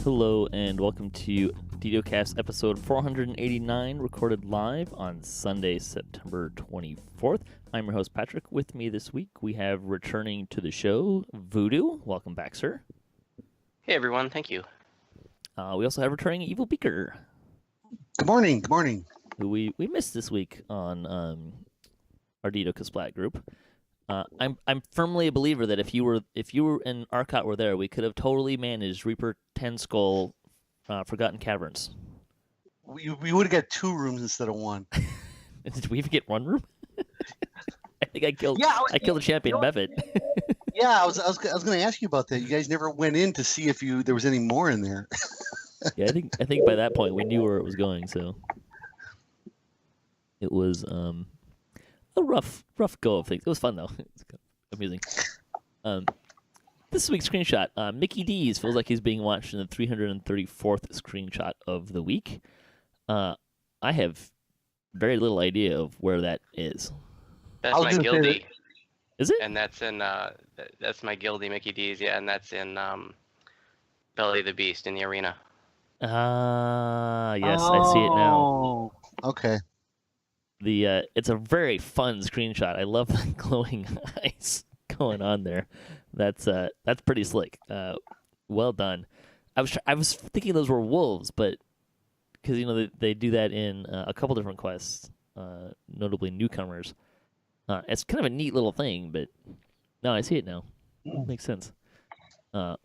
Hello and welcome to DDOCast episode 489, recorded live on Sunday, September 24th. I'm your host, Patrick. With me this week, we have returning to the show, Voodu. Welcome back, sir. Hey, everyone. Thank you. We also have returning Evilbeeker, Good morning. Good morning. who we missed this week on our DDOCast Splat group. I'm firmly a believer that if you and Arcot were there, we could have totally managed Reaper 10 Skull Forgotten Caverns. We would have got 2 rooms instead of 1. Did we even get 1 room? I think I killed the champion Bevet. Yeah, I was going to ask you about that. You guys never went in to see if there was any more in there. Yeah, I think by that point we knew where it was going, so it was a rough go of things. It was fun though. It's amusing. This week's screenshot, Mickey D's feels like he's being watched in the 334th screenshot of the week. I have very little idea of where that is. That's my guildie. Is it? And that's in that's my guildie, Mickey D's. Yeah, and that's in Belly of the Beast in the arena. Yes, I see it now. Okay. It's a very fun screenshot. I love the glowing eyes going on there. That's pretty slick. Well done. I was thinking those were wolves, but because they do that in a couple different quests, notably newcomers. It's kind of a neat little thing, but no, I see it now. Makes sense. Well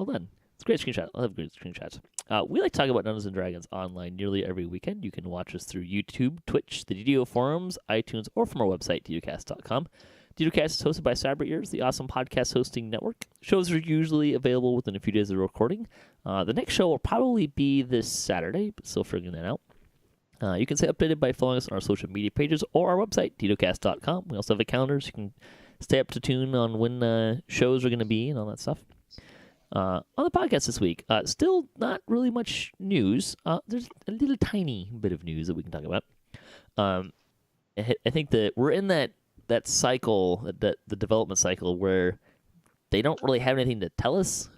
done. It's a great screenshot. I love great screenshots. We like to talk about Dungeons & Dragons online nearly every weekend. You can watch us through YouTube, Twitch, the DDO forums, iTunes, or from our website, DDOcast.com. DDOcast is hosted by Cyber Ears, the awesome podcast hosting network. Shows are usually available within a few days of recording. The next show will probably be this Saturday, but still figuring that out. You can stay updated by following us on our social media pages or our website, DDOcast.com. We also have a calendar, so you can stay up to tune on when shows are going to be and all that stuff. On the podcast this week, still not really much news. There's a little tiny bit of news that we can talk about. I think that we're in that cycle, the development cycle, where they don't really have anything to tell us.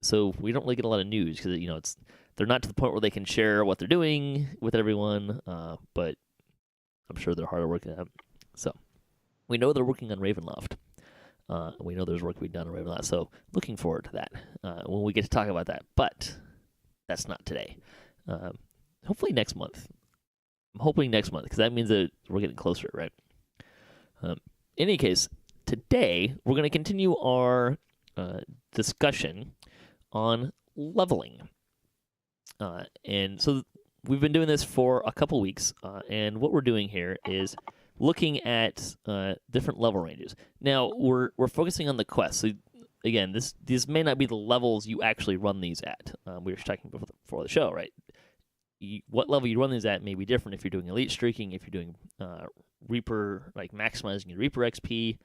So we don't really get a lot of news because they're not to the point where they can share what they're doing with everyone. But I'm sure they're hard at work at that. So we know they're working on Ravenloft. We know there's work to be done on Ravenloft, so looking forward to that when we get to talk about that. But that's not today. Hopefully next month. I'm hoping next month, because that means that we're getting closer, right? In any case, today we're going to continue our discussion on leveling. And so we've been doing this for a couple weeks, and what we're doing here is looking at different level ranges. Now, we're focusing on the quests. So, again, these may not be the levels you actually run these at. We were talking before the show, right? What level you run these at may be different if you're doing elite streaking, if you're doing Reaper, like maximizing your Reaper XP,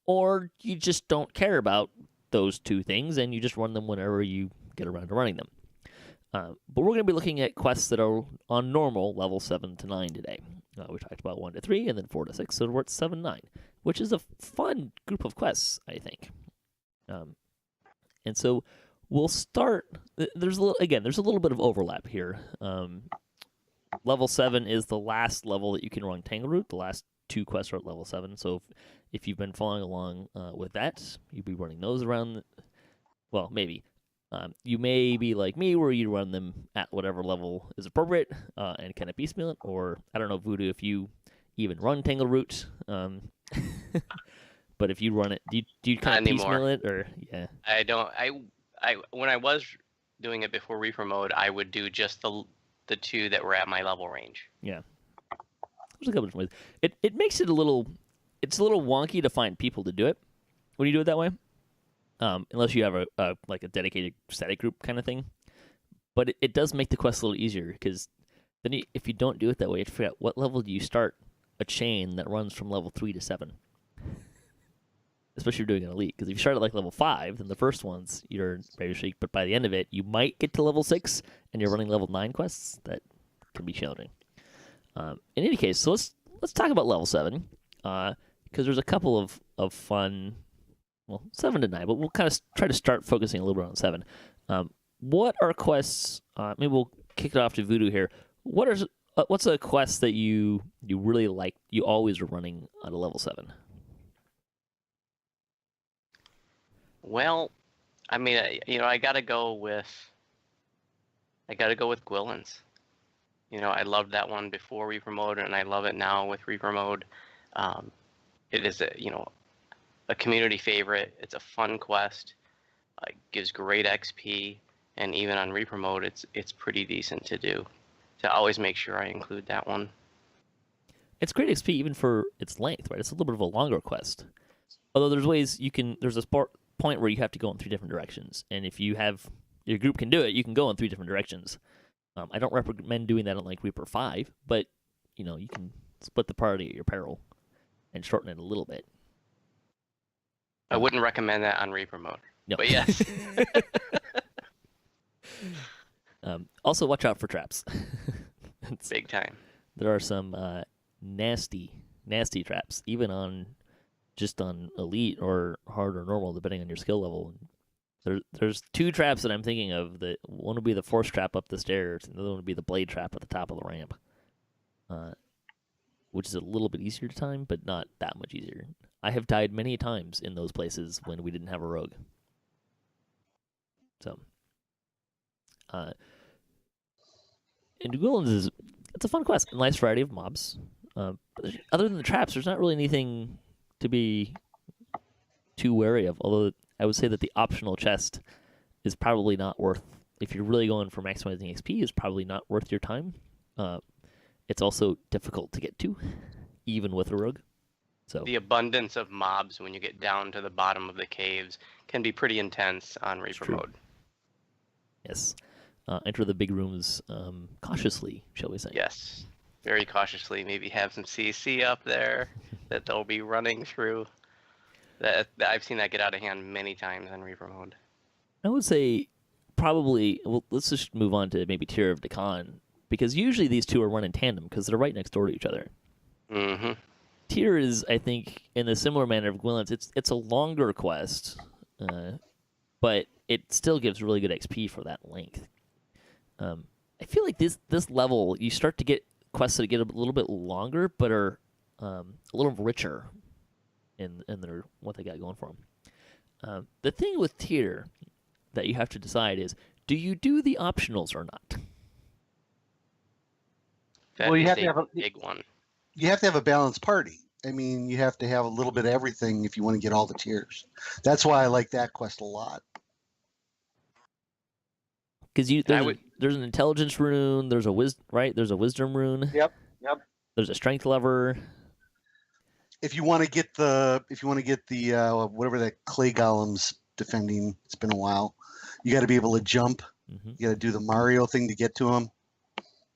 or you just don't care about those two things and you just run them whenever you get around to running them. But we're going to be looking at quests that are on normal level 7 to 9 today. We talked about 1 to 3 and then 4 to 6, so we're at 7 9, which is a fun group of quests, I think. And so we'll start. There's a little bit of overlap here. Level 7 is the last level that you can run Tangle Route. The last 2 quests are at level 7. So if you've been following along with that, you'll be running those around. Well, maybe. You may be like me, where you run them at whatever level is appropriate and kind of piecemeal it, or I don't know, Voodoo, if you even run Tangle Route. But if you run it, do you kind of piecemeal it, or yeah? I don't. I when I was doing it before Reaper mode, I would do just the 2 that were at my level range. Yeah. There's a couple different ways. It makes it a little wonky to find people to do it when you do it that way. Unless you have a dedicated static group kind of thing. But it does make the quest a little easier, because then if you don't do it that way, you have to figure out what level do you start a chain that runs from level 3 to 7. Especially if you're doing an elite, because if you start at level 5, then the first one's your Brave Streak, but by the end of it, you might get to level 6, and you're running level 9 quests. That can be challenging. In any case, so let's talk about level 7, because there's a couple of fun well, 7 to 9, but we'll kind of try to start focusing a little bit on 7. What are quests? Maybe we'll kick it off to Voodoo here. What's a quest that you really like? You always are running at a level 7. Well, I mean, I gotta go with Gwillens. I loved that one before Reaper Mode, and I love it now with Reaper Mode. It is a community favorite. It's a fun quest. Gives great XP, and even on Reaper Mode, it's pretty decent to do. So I always make sure I include that one. It's great XP even for its length, right? It's a little bit of a longer quest. Although there's ways there's a point where you have to go in 3 different directions, and if your group can do it, you can go in 3 different directions. I don't recommend doing that on like Reaper 5, but you can split the party at your peril and shorten it a little bit. I wouldn't recommend that on Reaper Mode. No. But yes. Also, watch out for traps. Big time. There are some nasty traps, even on elite or hard or normal, depending on your skill level. There's 2 traps that I'm thinking of. That one would be the force trap up the stairs, and the other one would be the blade trap at the top of the ramp, which is a little bit easier to time, but not that much easier. I have died many times in those places when we didn't have a rogue. So, and Gwillens it's a fun quest, a nice variety of mobs. Other than the traps, there's not really anything to be too wary of. Although I would say that the optional chest is probably not worth. If you're really going for maximizing XP, is probably not worth your time. It's also difficult to get to, even with a rogue. So the abundance of mobs when you get down to the bottom of the caves can be pretty intense on Reaper Mode. Yes. Enter the big rooms cautiously, shall we say. Yes. Very cautiously. Maybe have some CC up there that they'll be running through. I've seen that get out of hand many times on Reaper Mode. I would say probably, well, let's just move on to maybe Tear of Dakan, because usually these 2 are run in tandem because they're right next door to each other. Mm-hmm. Tear is, I think, in a similar manner of Gwillens, it's a longer quest, but it still gives really good XP for that length. I feel like this level, you start to get quests that get a little bit longer, but are a little richer in their what they got going for them. The thing with Tear that you have to decide is, do you do the optionals or not? That you is have to a have a big one. You have to have a balanced party. I mean, you have to have a little bit of everything if you want to get all the tiers. That's why I like that quest a lot. Because there's an intelligence rune, there's a wisdom rune. Yep. There's a strength lever. If you want to get the whatever that clay golem's defending, it's been a while. You got to be able to jump. Mm-hmm. You got to do the Mario thing to get to them.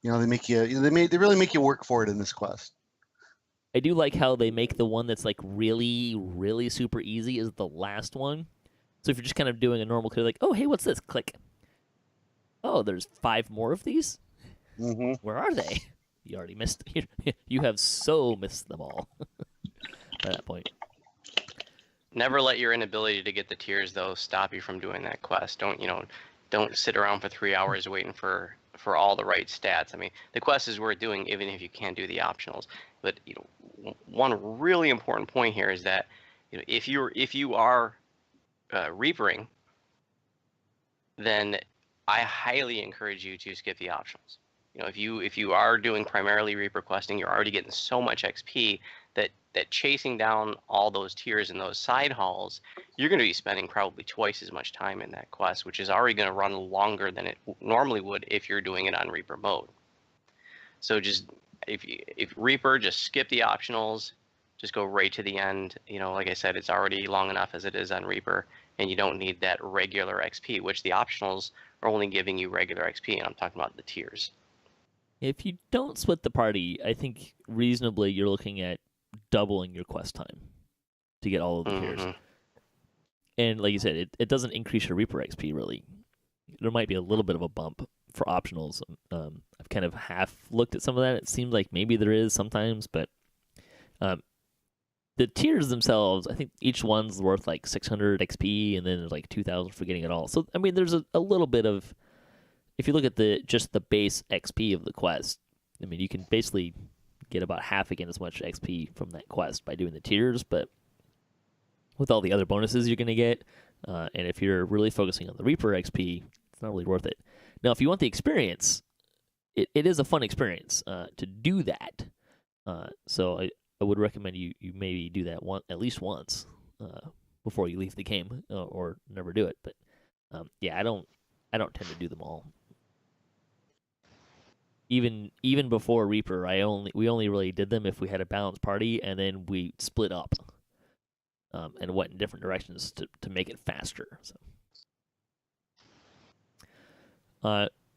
They really make you work for it in this quest. I do like how they make the one that's like really, really super easy is the last one. So if you're just kind of doing a normal clear, like, oh, hey, what's this? Click. Oh, there's 5 more of these? Mm-hmm. Where are they? You already missed. You have so missed them all by that point. Never let your inability to get the tiers, though, stop you from doing that quest. Don't sit around for 3 hours waiting for all the right stats. I mean, the quest is worth doing even if you can't do the optionals. But one really important point here is that if you are reapering, then I highly encourage you to skip the optionals. If you are doing primarily Reaper questing, you're already getting so much XP that chasing down all those tiers and those side hauls, you're going to be spending probably twice as much time in that quest, which is already going to run longer than it normally would if you're doing it on Reaper mode. So just if Reaper, just skip the optionals, just go right to the end. Like I said, it's already long enough as it is on Reaper, and you don't need that regular XP, which the optionals are only giving you regular XP, and I'm talking about the tiers. If you don't split the party, I think reasonably you're looking at doubling your quest time to get all of the tiers. And like you said, it doesn't increase your Reaper XP, really. There might be a little bit of a bump for optionals. I've kind of half looked at some of that. It seems like maybe there is sometimes, but the tiers themselves, I think each one's worth like 600 XP, and then there's like 2,000 for getting it all. So I mean, there's a little bit of, if you look at just the base XP of the quest, I mean, you can basically get about half again as much XP from that quest by doing the tiers, but with all the other bonuses you're going to get, and if you're really focusing on the Reaper XP, it's not really worth it. Now, if you want the experience, it is a fun experience to do that. So I would recommend you maybe do that at least once before you leave the game, or never do it. But yeah, I don't tend to do them all. Even before Reaper, we only really did them if we had a balanced party, and then we split up and went in different directions to make it faster. So,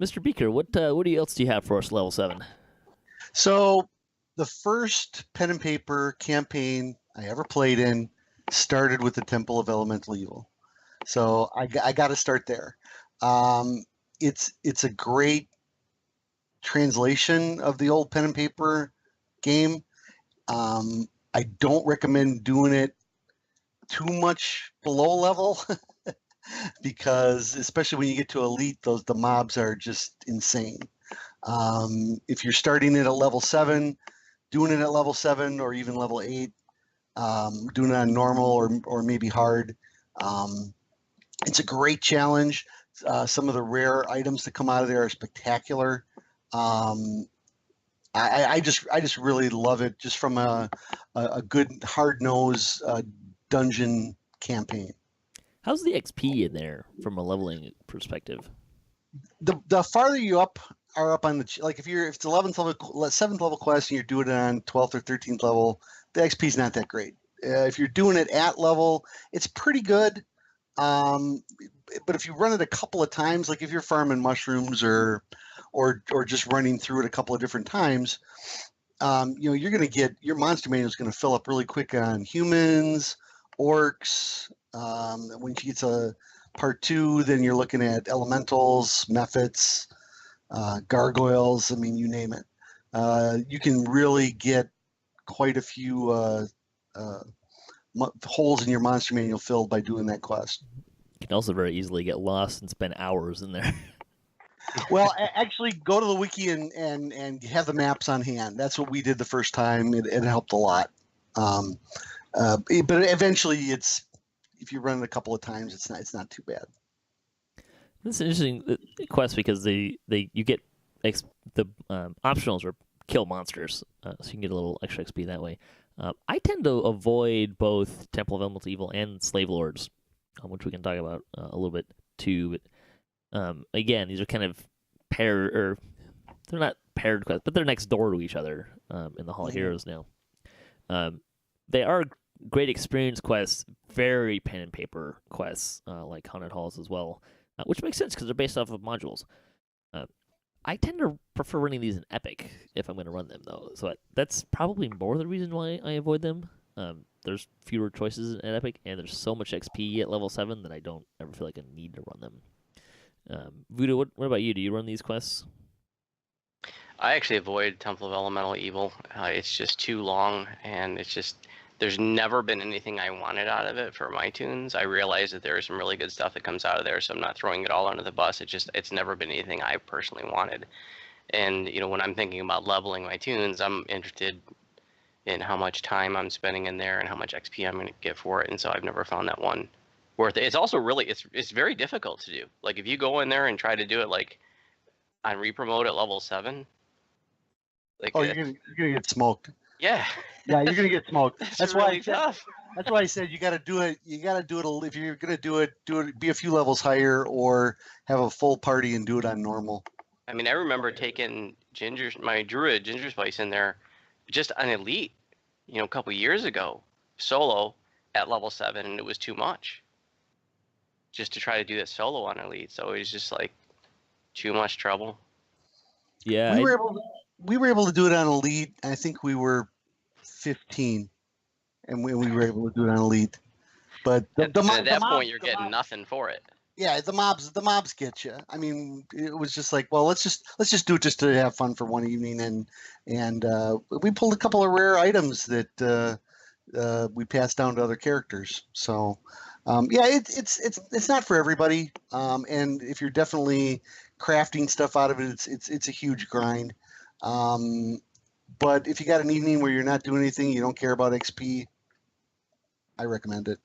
Mr. Beaker, what else do you have for us, level 7? So the first pen and paper campaign I ever played in started with the Temple of Elemental Evil. So I got to start there. It's a great translation of the old pen and paper game. I don't recommend doing it too much below level because especially when you get to elite, the mobs are just insane. If you're starting it at level 7, doing it at level 7 or even level 8, doing it on normal or maybe hard, it's a great challenge. Some of the rare items that come out of there are spectacular. I just really love it, just from a good hard nose dungeon campaign. How's the XP in there from a leveling perspective? The farther you are up on the, like if it's 11th level, 7th level quest and you're doing it on 12th or 13th level, the XP is not that great. If you're doing it at level, it's pretty good. But if you run it a couple of times, like if you're farming mushrooms or just running through it a couple of different times, you're going to get, your monster manual is going to fill up really quick on humans, orcs. When you get to part 2, then you're looking at elementals, mephits, gargoyles. I mean, you name it. You can really get quite a few holes in your monster manual filled by doing that quest. You can also very easily get lost and spend hours in there. Well, actually, go to the wiki and have the maps on hand. That's what we did the first time. It helped a lot. But eventually, if you run it a couple of times, it's not too bad. This is an interesting quest because you get the optionals are kill monsters, so you can get a little extra XP that way. I tend to avoid both Temple of Elemental Evil and Slave Lords, which we can talk about a little bit too. But again, these are kind of paired, or they're not paired quests, but they're next door to each other in the Hall of Heroes now. They are great experience quests, very pen and paper quests, like Haunted Halls as well, which makes sense because they're based off of modules. I tend to prefer running these in Epic if I'm going to run them, though. So that's probably more the reason why I avoid them. There's fewer choices in Epic, and there's so much XP at level 7 that I don't ever feel like I need to run them. Voodu, what about you? Do you run these quests? I actually avoid Temple of Elemental Evil. It's just too long, and there's never been anything I wanted out of it for my tunes. I realize that there is some really good stuff that comes out of there, so I'm not throwing it all under the bus. It's never been anything I personally wanted. And when I'm thinking about leveling my tunes, I'm interested in how much time I'm spending in there and how much XP I'm going to get for it. And so I've never found that one worth it. It's also really it's very difficult to do. Like if you go in there and try to do it like on repromote at level 7, like you're gonna get smoked. Yeah. Yeah, you're gonna get smoked. That's really tough. That's why I said you got to do it. You got to do it. If you're gonna do it, be a few levels higher, or have a full party and do it on normal. I mean, I remember taking my druid Ginger Spice in there, just on elite, a couple years ago, solo at level 7, and it was too much. Just to try to do that solo on elite, so it was just like too much trouble. Yeah, we were able to do it on elite. I think we were 15, and we were able to do it on elite. But at that point, you're getting nothing for it. Yeah, the mobs get you. I mean, it was just like, well, let's just do it just to have fun for one evening, and we pulled a couple of rare items that we pass down to other characters. So, yeah, it's not for everybody. And if you're definitely crafting stuff out of it, it's a huge grind. But if you got an evening where you're not doing anything, you don't care about XP, I recommend it.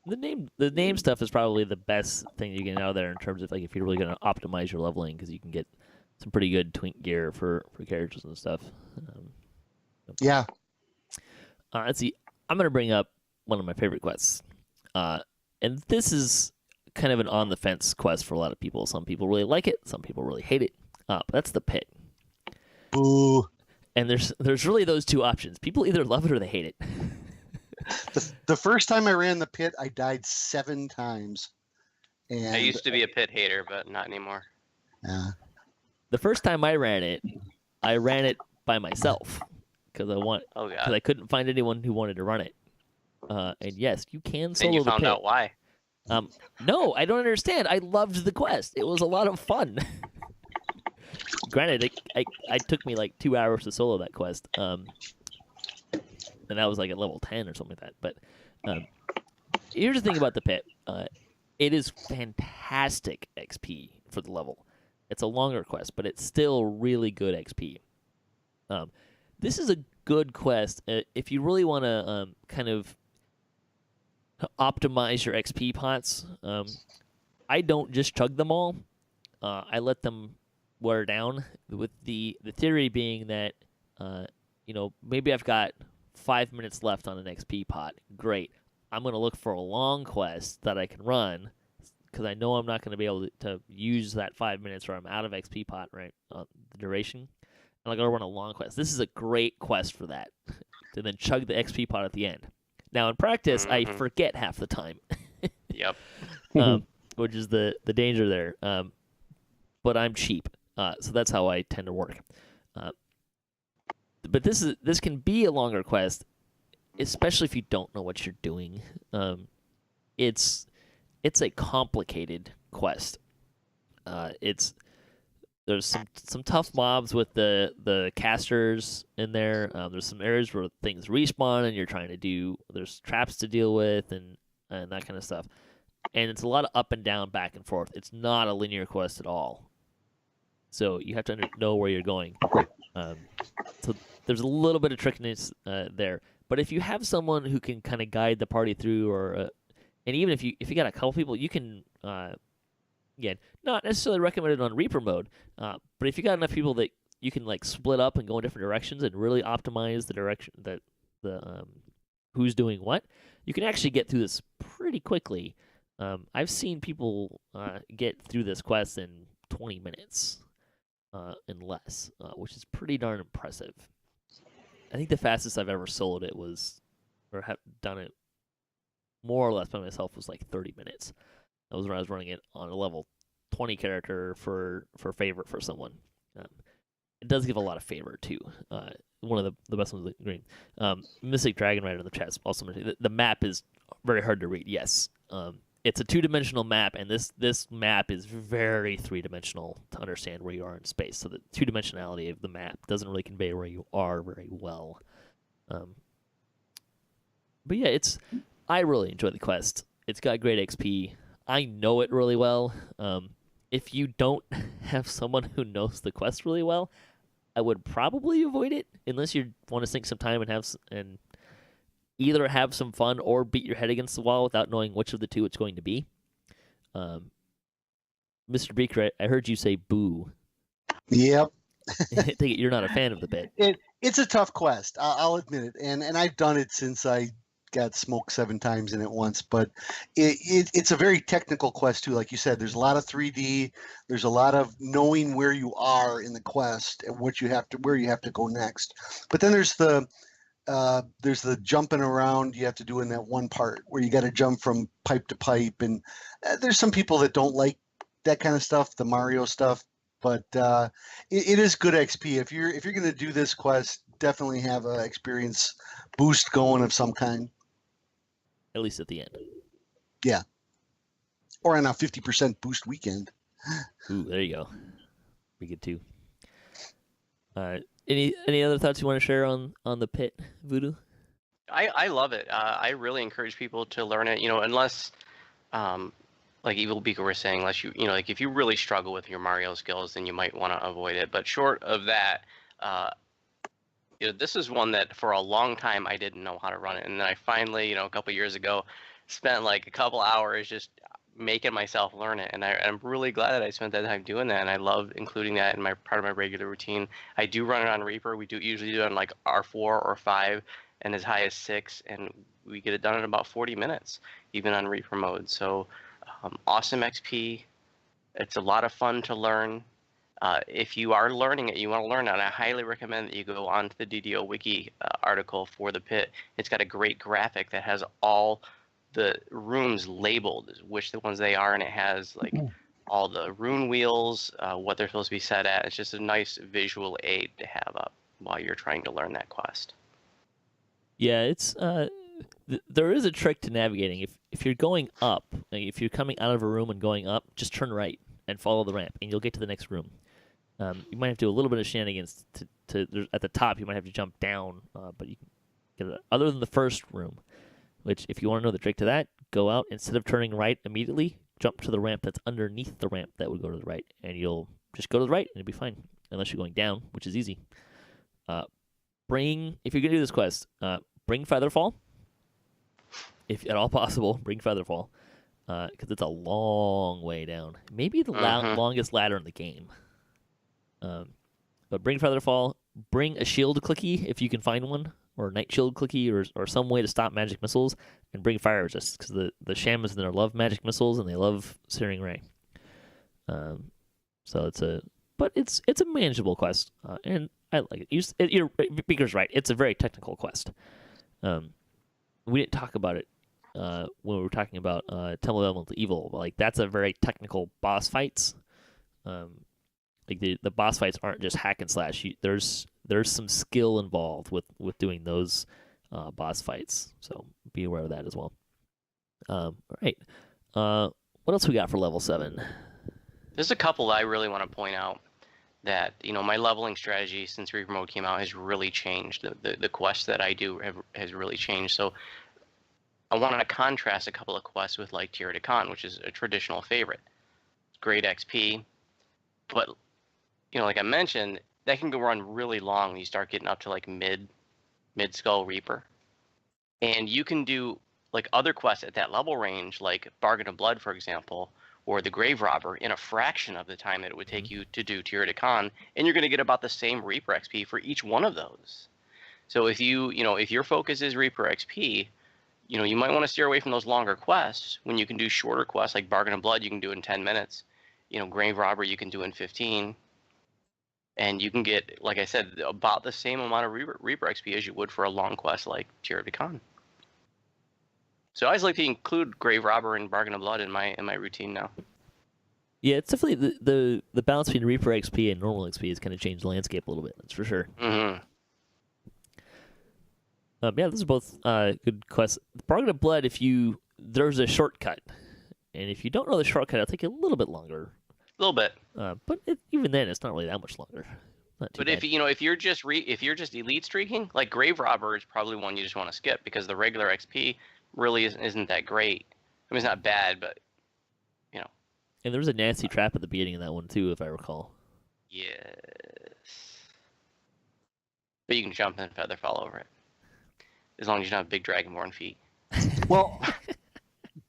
The name stuff is probably the best thing you get out of there in terms of like if you're really going to optimize your leveling, because you can get some pretty good twink gear for characters and stuff. Yeah. Let's see. I'm going to bring up one of my favorite quests, and this is kind of an on the fence quest for a lot of people. Some people really like it, some people really hate it. But that's the pit. Boo. And there's really those two options. People either love it or they hate it. The first time I ran the pit, I died 7 times. And I used to be a pit hater, but not anymore. Yeah. The first time I ran it by myself because Oh because god. I couldn't find anyone who wanted to run it. And yes, you can solo And you the found pit. out why. No, I don't understand. I loved the quest. It was a lot of fun. Granted, it took me like 2 hours to solo that quest. And that was like at level 10 or something like that. But here's the thing about the pit. It is fantastic XP for the level. It's a longer quest, but it's still really good XP. This is a good quest if you really want to kind of optimize your XP pots. I don't just chug them all. I let them wear down, with the theory being that maybe I've got 5 minutes left on an XP pot. Great. I'm going to look for a long quest that I can run because I know I'm not going to be able to use that 5 minutes or I'm out of XP pot, right, the duration. And I'm going to run a long quest. This is a great quest for that, to then chug the XP pot at the end. Now, in practice, I forget half the time. Yep. Which is the danger there. But I'm cheap, so that's how I tend to work. But this can be a longer quest, especially if you don't know what you're doing. It's a complicated quest. There's some tough mobs with the casters in there. There's some areas where things respawn and you're trying to do. There's traps to deal with and that kind of stuff. And it's a lot of up and down, back and forth. It's not a linear quest at all. So you have to know where you're going. So there's a little bit of trickiness there. But if you have someone who can kind of guide the party through, and even if you got a couple people, you can, again, not necessarily recommended on Reaper mode, but if you got enough people that you can like split up and go in different directions and really optimize the direction that who's doing what, you can actually get through this pretty quickly. I've seen people get through this quest in 20 minutes and less, which is pretty darn impressive. I think the fastest I've ever soloed it was, or have done it more or less by myself, was like 30 minutes. That was when I was running it on a level 20 character for favorite for someone. It does give a lot of favor too. One of the best ones is green. Mystic Dragon Rider in the chat also mentioned the map is very hard to read. Yes, it's a 2-dimensional map, and this map is very 3-dimensional to understand where you are in space. So the 2-dimensionality of the map doesn't really convey where you are very well. But yeah, I really enjoy the quest. It's got great XP. I know it really well. If you don't have someone who knows the quest really well, I would probably avoid it unless you want to sink some time and either have some fun or beat your head against the wall without knowing which of the two it's going to be. Mr. Beaker, I heard you say boo. Yep. I take it you're not a fan of the bit. It's a tough quest. I'll admit it, and I've done it since I got smoked 7 times in it once. But it's a very technical quest too. Like you said, there's a lot of 3D. There's a lot of knowing where you are in the quest and where you have to go next. But then there's the jumping around you have to do in that one part where you got to jump from pipe to pipe, and there's some people that don't like that kind of stuff, the Mario stuff. But it is good XP. If you're going to do this quest, definitely have an experience boost going of some kind. At least at the end. Yeah. Or on a 50% boost weekend. Ooh, there you go. Pretty good too. Any other thoughts you want to share on the pit, Voodoo? I love it. I really encourage people to learn it. Unless, like Evilbeeker was saying, unless like if you really struggle with your Mario skills, then you might want to avoid it. But short of that, this is one that for a long time I didn't know how to run it, and then I finally, a couple years ago, spent like a couple hours just making myself learn it, and I'm really glad that I spent that time doing that, and I love including that in my part of my regular routine. I do run it on Reaper. We usually do it on like R4 or 5, and as high as 6, and we get it done in about 40 minutes, even on Reaper mode. So awesome XP. It's a lot of fun to learn. If you are learning it, you want to learn it, and I highly recommend that you go onto the DDO Wiki article for the pit. It's got a great graphic that has all the rooms labeled, which the ones they are, and it has like all the rune wheels, what they're supposed to be set at. It's just a nice visual aid to have up while you're trying to learn that quest. Yeah, it's there is a trick to navigating. If you're going up, like if you're coming out of a room and going up, just turn right and follow the ramp, and you'll get to the next room. You might have to do a little bit of shenanigans at the top. You might have to jump down, but you can get it. Other than the first room, which if you want to know the trick to that, go out, instead of turning right immediately, jump to the ramp that's underneath the ramp that would go to the right, and you'll just go to the right and it'll be fine, unless you're going down, which is easy. If you're gonna do this quest, bring Featherfall, if at all possible. Bring Featherfall, because it's a long way down, maybe the longest ladder in the game. But bring Featherfall, bring a shield clicky if you can find one, or a night shield clicky, or some way to stop magic missiles, and bring fire resist, because the shamans in there love magic missiles and they love Searing Ray. So it's a manageable quest, and I like it. Beaker's right. It's a very technical quest. We didn't talk about it when we were talking about Temple of Elemental Evil, but like that's a very technical boss fights. Like the boss fights aren't just hack and slash. There's some skill involved with doing those boss fights, so be aware of that as well. All right, what else we got for level 7? There's a couple that I really want to point out that my leveling strategy since Reaper mode came out has really changed. The quests that I do has really changed. So I want to contrast a couple of quests with like Tierra de Con, which is a traditional favorite. Great XP, but like I mentioned, that can go run really long when you start getting up to like mid Skull Reaper. And you can do like other quests at that level range, like Bargain of Blood, for example, or the Grave Robber, in a fraction of the time that it would take you to do Tierra de Con, and you're going to get about the same Reaper XP for each one of those. So if if your focus is Reaper XP, you might want to steer away from those longer quests when you can do shorter quests like Bargain of Blood. You can do in 10 minutes. Grave Robber you can do in 15. And you can get, like I said, about the same amount of Reaper XP as you would for a long quest like Tierra de Con. So I always like to include Grave Robber and Bargain of Blood in my routine now. Yeah, it's definitely the balance between Reaper XP and normal XP has kind of changed the landscape a little bit. That's for sure. Mm-hmm. Yeah, those are both good quests. Bargain of Blood, there's a shortcut, and if you don't know the shortcut, it'll take a little bit longer. A little bit, but even then, it's not really that much longer. But bad. If you're just elite streaking, like Grave Robber is probably one you just want to skip, because the regular XP really isn't that great. I mean, it's not bad, but And there was a nasty trap at the beginning of that one too, if I recall. Yes, but you can jump and Featherfall over it, as long as you don't have big Dragonborn feet. Well.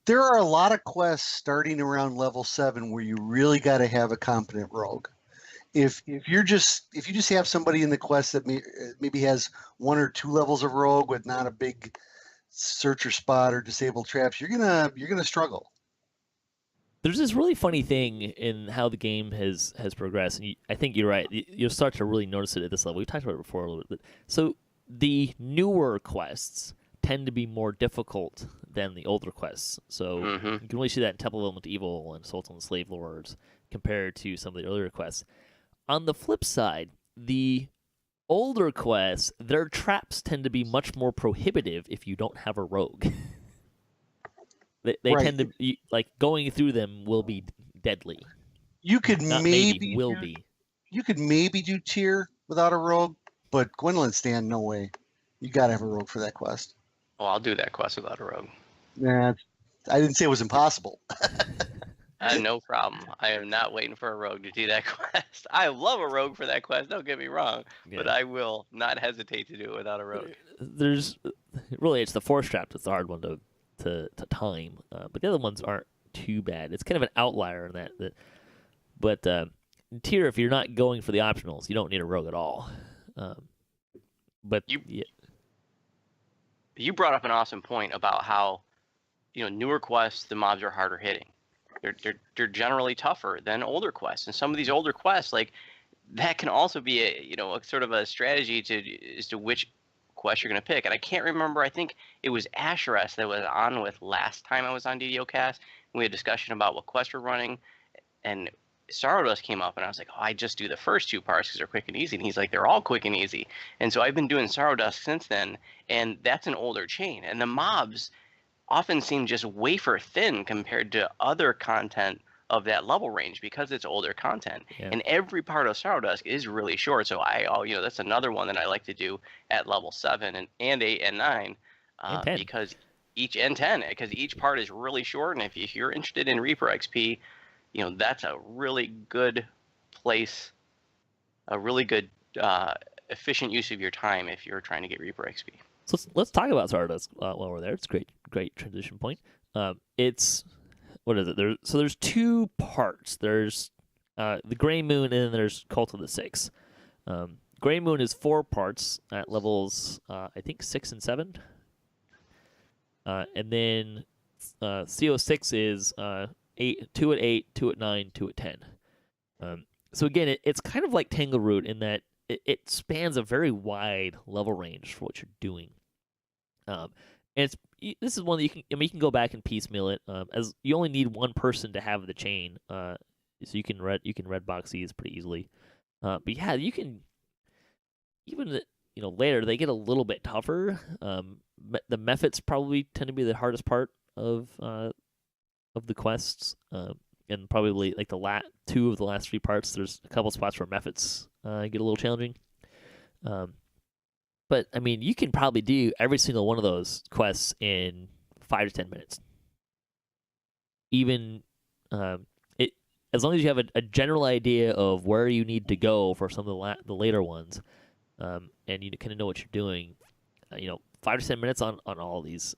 There are a lot of quests starting around level 7 where you really got to have a competent rogue. If you just have somebody in the quest that maybe has 1 or 2 levels of rogue with not a big searcher spot or disabled traps, you're gonna struggle. There's this really funny thing in how the game has progressed, and I think you're right. You'll start to really notice it at this level. We talked about it before a little bit. So the newer quests tend to be more difficult than the older quests. So you can really see that in Temple of Elemental Evil and Assault on the Slave Lords compared to some of the earlier quests. On the flip side, the older quests, their traps tend to be much more prohibitive if you don't have a rogue. they right. tend to be, like, going through them will be deadly. You could will be. You could maybe do tier without a rogue, but Gwendolyn Stand, no way. You gotta have a rogue for that quest. Oh, I'll do that quest without a rogue. Nah, I didn't say it was impossible. No problem. I am not waiting for a rogue to do that quest. I love a rogue for that quest. Don't get me wrong, but I will not hesitate to do it without a rogue. There's really, it's the force trap that's the hard one to time, but the other ones aren't too bad. It's kind of an outlier in that. But tier, if you're not going for the optionals, you don't need a rogue at all. But you brought up an awesome point about how, newer quests, the mobs are harder hitting. They're generally tougher than older quests, and some of these older quests, like, that can also be a sort of a strategy as to which quest you're going to pick. And I can't remember. I think it was Asheress that was on with last time I was on DDOCast. We had a discussion about what quests we're running, and Sorrowdust came up, and I was like, oh, I just do the first 2 parts because they're quick and easy. And he's like, they're all quick and easy. And so I've been doing Sorrowdust since then, and that's an older chain. And the mobs often seem just wafer thin compared to other content of that level range because it's older content. Yeah. And every part of Sorrowdust is really short. So that's another one that I like to do at level 7 and 8 and 9 because each and 10 because each part is really short. And if you're interested in Reaper XP, that's a really good place, a really good efficient use of your time if you're trying to get Reaper XP. So let's talk about Stardust while we're there. It's a great transition point. It's what is it? There's 2 parts. There's the Gray Moon, and then there's Cult of the Six. Gray Moon is 4 parts at levels I think 6 and 7, and then CO6 is 2 at 8, 2 at 9, 2 at 10. So again, it's kind of like Tangleroot in that it spans a very wide level range for what you're doing. And this is one that you can go back and piecemeal it. As you only need 1 person to have the chain, so you can red box these pretty easily. But yeah, you can even later they get a little bit tougher. The methods probably tend to be the hardest part of the quests, and probably like the 2 of the last 3 parts. There's a couple spots where methods get a little challenging. But I mean, you can probably do every single one of those quests in 5 to 10 minutes. Even as long as you have a general idea of where you need to go for some of the later ones, and you kind of know what you're doing. 5 to 10 minutes on all of these,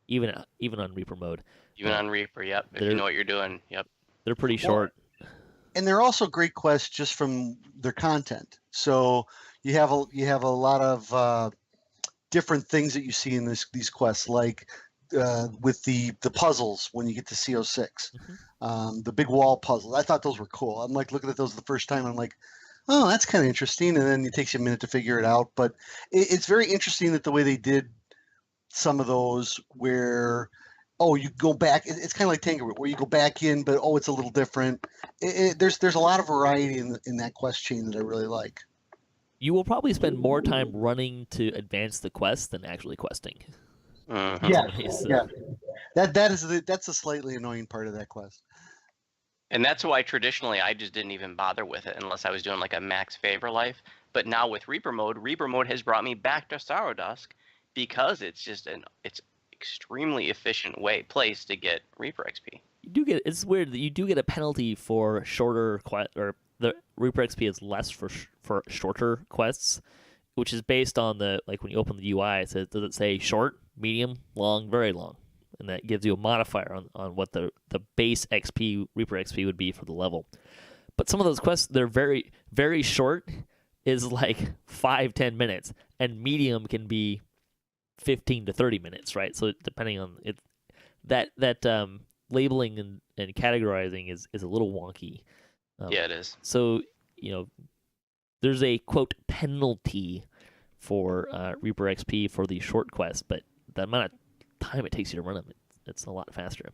even on Reaper mode. Even on Reaper, yep. If you know what you're doing, yep. They're pretty short. And they're also great quests just from their content. So you have a lot of different things that you see in these quests, like with the puzzles when you get to CO6, the big wall puzzle. I thought those were cool. I'm like looking at those the first time. I'm like, oh, that's kind of interesting. And then it takes you a minute to figure it out. But it's very interesting that the way they did some of those where, you go back. It's kind of like Tangerwood, where you go back in, but it's a little different. There's a lot of variety in that quest chain that I really like. You will probably spend more time running to advance the quest than actually questing. Yeah. That's a slightly annoying part of that quest. And that's why traditionally I just didn't even bother with it unless I was doing like a max favor life. But now with Reaper mode has brought me back to Sorrowdusk because it's extremely efficient place to get Reaper XP. It's weird that you do get a penalty for shorter or the Reaper XP is less for shorter quests, which is based on when you open the UI, does it say short, medium, long, very long? And that gives you a modifier on what the base XP, Reaper XP would be for the level. But some of those quests, they're very, very short, is like 5-10 minutes, and medium can be 15 to 30 minutes, right? So depending on it, that labeling and categorizing is a little wonky. Yeah, it is. So, there's a, quote, penalty for Reaper XP for the short quests, but the amount of time it takes you to run them, it's a lot faster.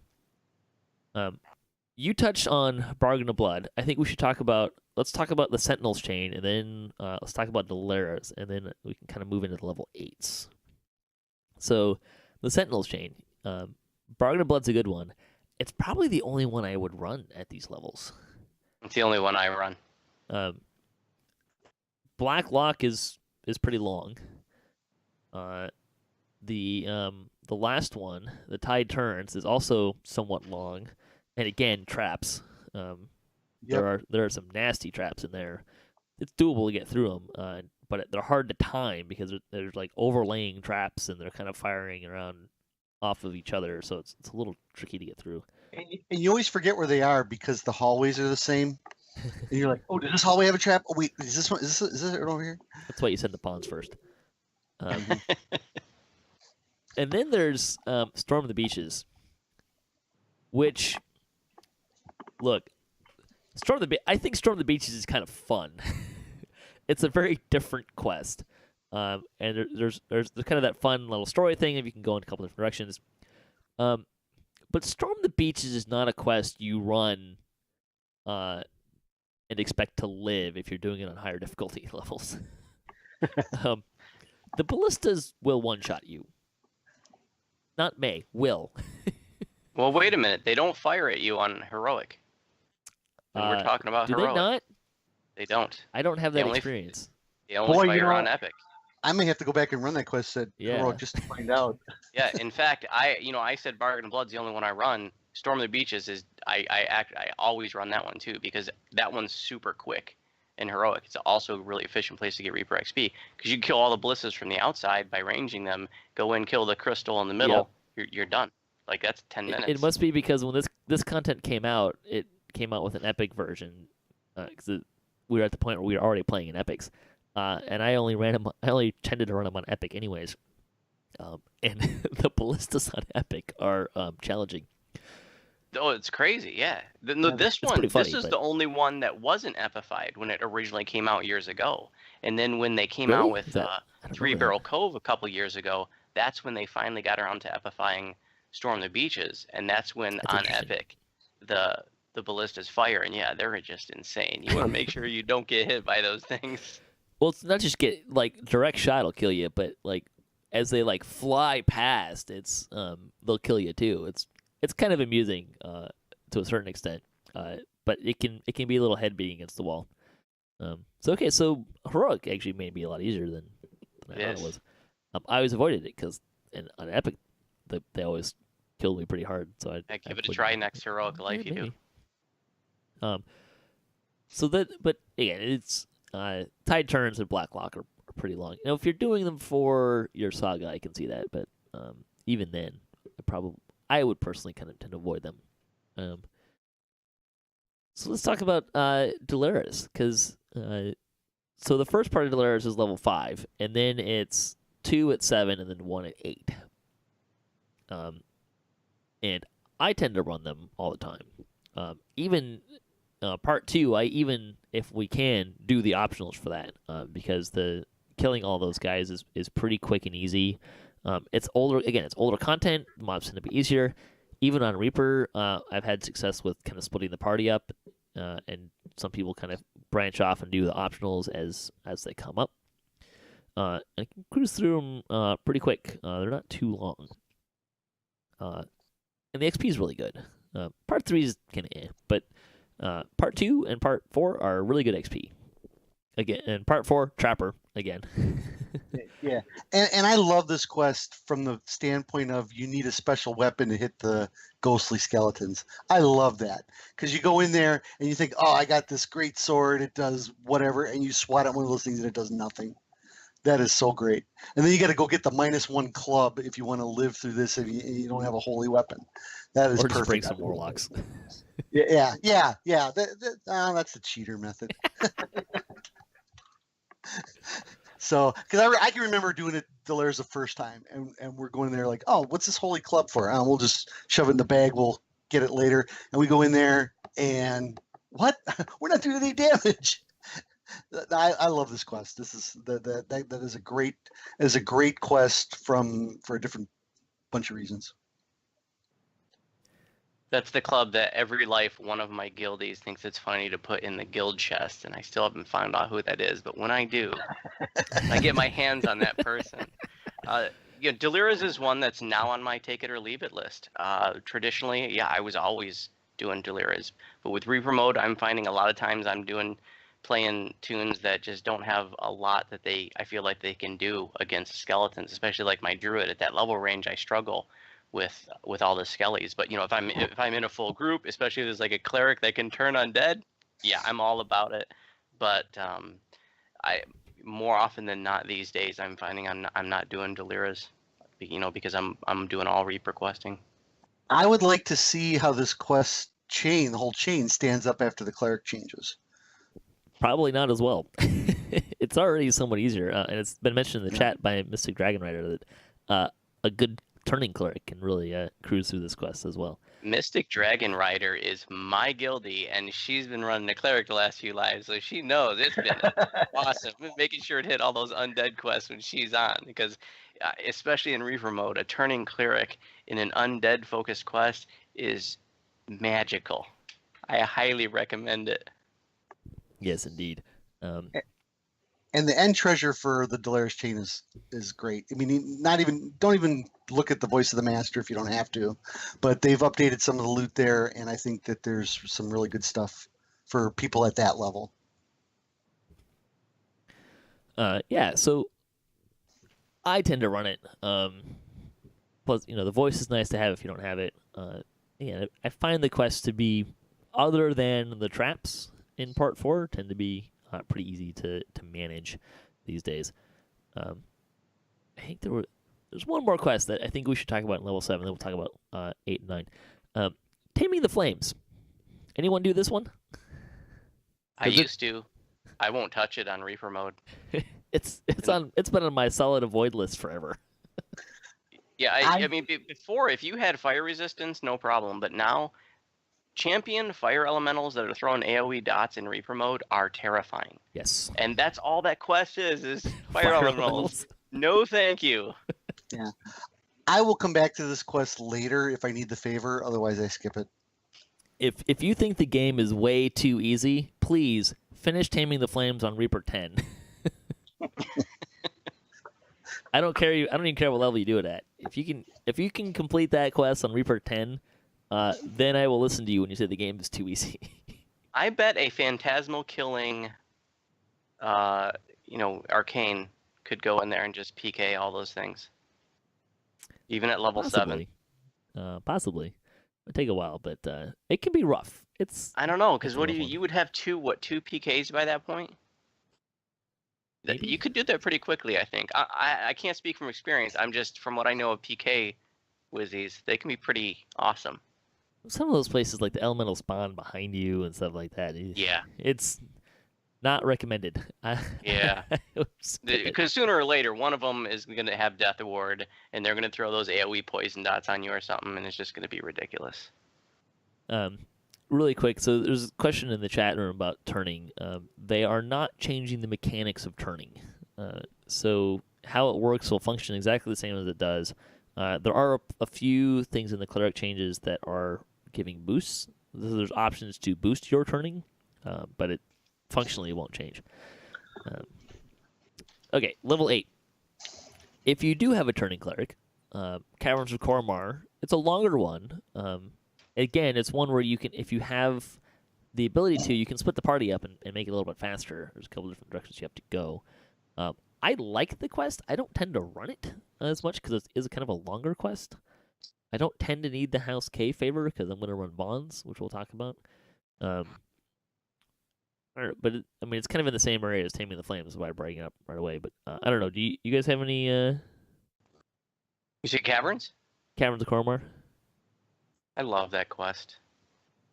You touched on Bargain of Blood. I think we should let's talk about the Sentinels chain, and then let's talk about the Laras, and then we can kind of move into the level 8s. So, the Sentinels chain, Bargain of Blood's a good one. It's probably the only one I would run at these levels. It's the only one I run. Black Lock is pretty long. the last one, the Tide Turns, is also somewhat long, and again traps. Yep. There are some nasty traps in there. It's doable to get through them, but they're hard to time because there's like overlaying traps and they're kind of firing around off of each other, so it's a little tricky to get through. And you always forget where they are because the hallways are the same. And you're like, oh, does this hallway have a trap? Oh, wait, is this one? Is this it over here? That's why you send the pawns first. And then there's Storm the Beaches, which, look, I think Storm the Beaches is kind of fun. It's a very different quest, and there's kind of that fun little story thing if you can go in a couple different directions. But Storm the Beaches is not a quest you run and expect to live if you're doing it on higher difficulty levels. The ballistas will one-shot you. Not may, will. Well, wait a minute. They don't fire at you on heroic. When we're talking about do heroic. they not? They don't. I don't have that experience. They only fire on epic. I may have to go back and run that quest at heroic just to find out. Yeah, in fact, I said Bargain of Blood's the only one I run. Storm of the Beaches is I always run that one too because that one's super quick and heroic. It's also a really efficient place to get Reaper XP because you can kill all the ballistas from the outside by ranging them. Go in, kill the crystal in the middle. Yep. You're done. Like that's 10 minutes. It must be because when this content came out, it came out with an epic version because we were at the point where we were already playing in epics, and I only tended to run them on epic anyways, and the ballistas on epic are challenging. Oh, it's crazy, yeah. This is the only one that wasn't epified when it originally came out years ago. And then when they came out with Three Barrel Cove a couple years ago, that's when they finally got around to epifying Storm the Beaches. And that's when on Epic, the ballistas fire. And yeah, they're just insane. You want to make sure you don't get hit by those things. Well, it's not just direct shot will kill you, but like as they like fly past, it's they'll kill you too. It's kind of amusing to a certain extent, but it can be a little head beating against the wall. So heroic actually may be a lot easier than I thought it was. I always avoided it because on epic they always killed me pretty hard. So I give it a try next heroic life you do. But again, it's Tide Turns and Blacklock are pretty long. You know, if you're doing them for your saga, I can see that, but even then, I would personally kind of tend to avoid them. So let's talk about Delaris, because so the first part of Delaris is level 5, and then it's 2 at 7, and then 1 at 8. And I tend to run them all the time. Even part 2, I even, if we can, do the optionals for that, because the killing all those guys is pretty quick and easy. It's older content. The mobs tend to be easier. Even on Reaper, I've had success with kind of splitting the party up, and some people kind of branch off and do the optionals as they come up. I can cruise through them pretty quick. They're not too long. And the XP is really good. Part 3 is kind of but Part 2 and Part 4 are really good XP. Again, and Part 4, Trapper, again. Yeah, and I love this quest from the standpoint of you need a special weapon to hit the ghostly skeletons. I love that because you go in there and you think, oh, I got this great sword, it does whatever, and you swat at one of those things and it does nothing. That is so great. And then you got to go get the -1 club if you want to live through this if you don't have a holy weapon. That is perfect. Or just break some warlocks. Yeah. That's the cheater method. So, because I can remember doing it Delaris the first time, and we're going there like, oh, what's this holy club for? We'll just shove it in the bag. We'll get it later. And we go in there, and what? We're not doing any damage. I love this quest. This is that is a great quest for a different bunch of reasons. That's the club that every life one of my guildies thinks it's funny to put in the guild chest, and I still haven't found out who that is. But when I do, I get my hands on that person. Delaris is one that's now on my take it or leave it list. Traditionally, I was always doing Delaris, but with Reaper mode, I'm finding a lot of times I'm doing playing tunes that just don't have a lot that I feel like they can do against skeletons, especially like my druid at that level range. I struggle with all the skellies. But if I'm in a full group, especially if there's like a cleric that can turn undead, yeah, I'm all about it. But I more often than not these days I'm finding I'm not doing Deliras, because I'm doing all Reaper questing. I would like to see how this quest chain, the whole chain, stands up after the cleric changes. Probably not as well. It's already somewhat easier, and it's been mentioned in the chat by Mystic Dragon Rider that a good turning clerk can really cruise through this quest as well. Mystic Dragon Rider is my guildie, and she's been running a cleric the last few lives, so she knows it's been awesome. Making sure to hit all those undead quests when she's on, because especially in Reaper mode, a turning cleric in an undead focused quest is magical. I highly recommend it. Yes, indeed. And the end treasure for the Dolaris chain is great. I mean, don't even look at the voice of the master if you don't have to, but they've updated some of the loot there, and I think that there's some really good stuff for people at that level. Yeah, so I tend to run it. Plus, the voice is nice to have if you don't have it. Yeah, I find the quests to be, other than the traps in Part 4, tend to be pretty easy to manage these days. I think there's one more quest that I think we should talk about in level 7, then we'll talk about 8 and 9. Taming the Flames. Anyone do this one? I used to. I won't touch it on Reaper mode. It's been on my solid avoid list forever. Yeah, I mean, before, if you had fire resistance, no problem. But now, champion fire elementals that are throwing AoE dots in Reaper mode are terrifying. Yes. And that's all that quest is fire elementals. No thank you. Yeah. I will come back to this quest later if I need the favor. Otherwise, I skip it. If you think the game is way too easy, please finish Taming the Flames on Reaper 10. I don't even care what level you do it at. If you can complete that quest on Reaper 10, then I will listen to you when you say the game is too easy. I bet a phantasmal killing, arcane could go in there and just PK all those things, even at level 7. Possibly. It'll take a while, but it can be rough. I don't know, because you would have two PKs by that point? Maybe? You could do that pretty quickly, I think. I can't speak from experience. I'm just, from what I know of PK Wizzies, they can be pretty awesome. Some of those places, like the elemental spawn behind you and stuff like that. Yeah. It's not recommended. Yeah. Because sooner or later, one of them is going to have Death Award, and they're going to throw those AoE poison dots on you or something, and it's just going to be ridiculous. Really quick, so there's a question in the chat room about turning. They are not changing the mechanics of turning. So how it works will function exactly the same as it does. There are a few things in the cleric changes that are giving boosts. There's options to boost your turning, but it functionally won't change. Okay, level 8. If you do have a turning cleric, Caverns of Kormar, it's a longer one. Again, it's one where you can, if you have the ability to, you can split the party up and make it a little bit faster. There's a couple different directions you have to go. I like the quest. I don't tend to run it as much because it is kind of a longer quest. I don't tend to need the House K favor because I'm going to run Bonds, which we'll talk about. But it's kind of in the same area as Taming the Flames, is why I bring it up right away. But I don't know. Do you guys have any? You say Caverns? Caverns of Kormar? I love that quest.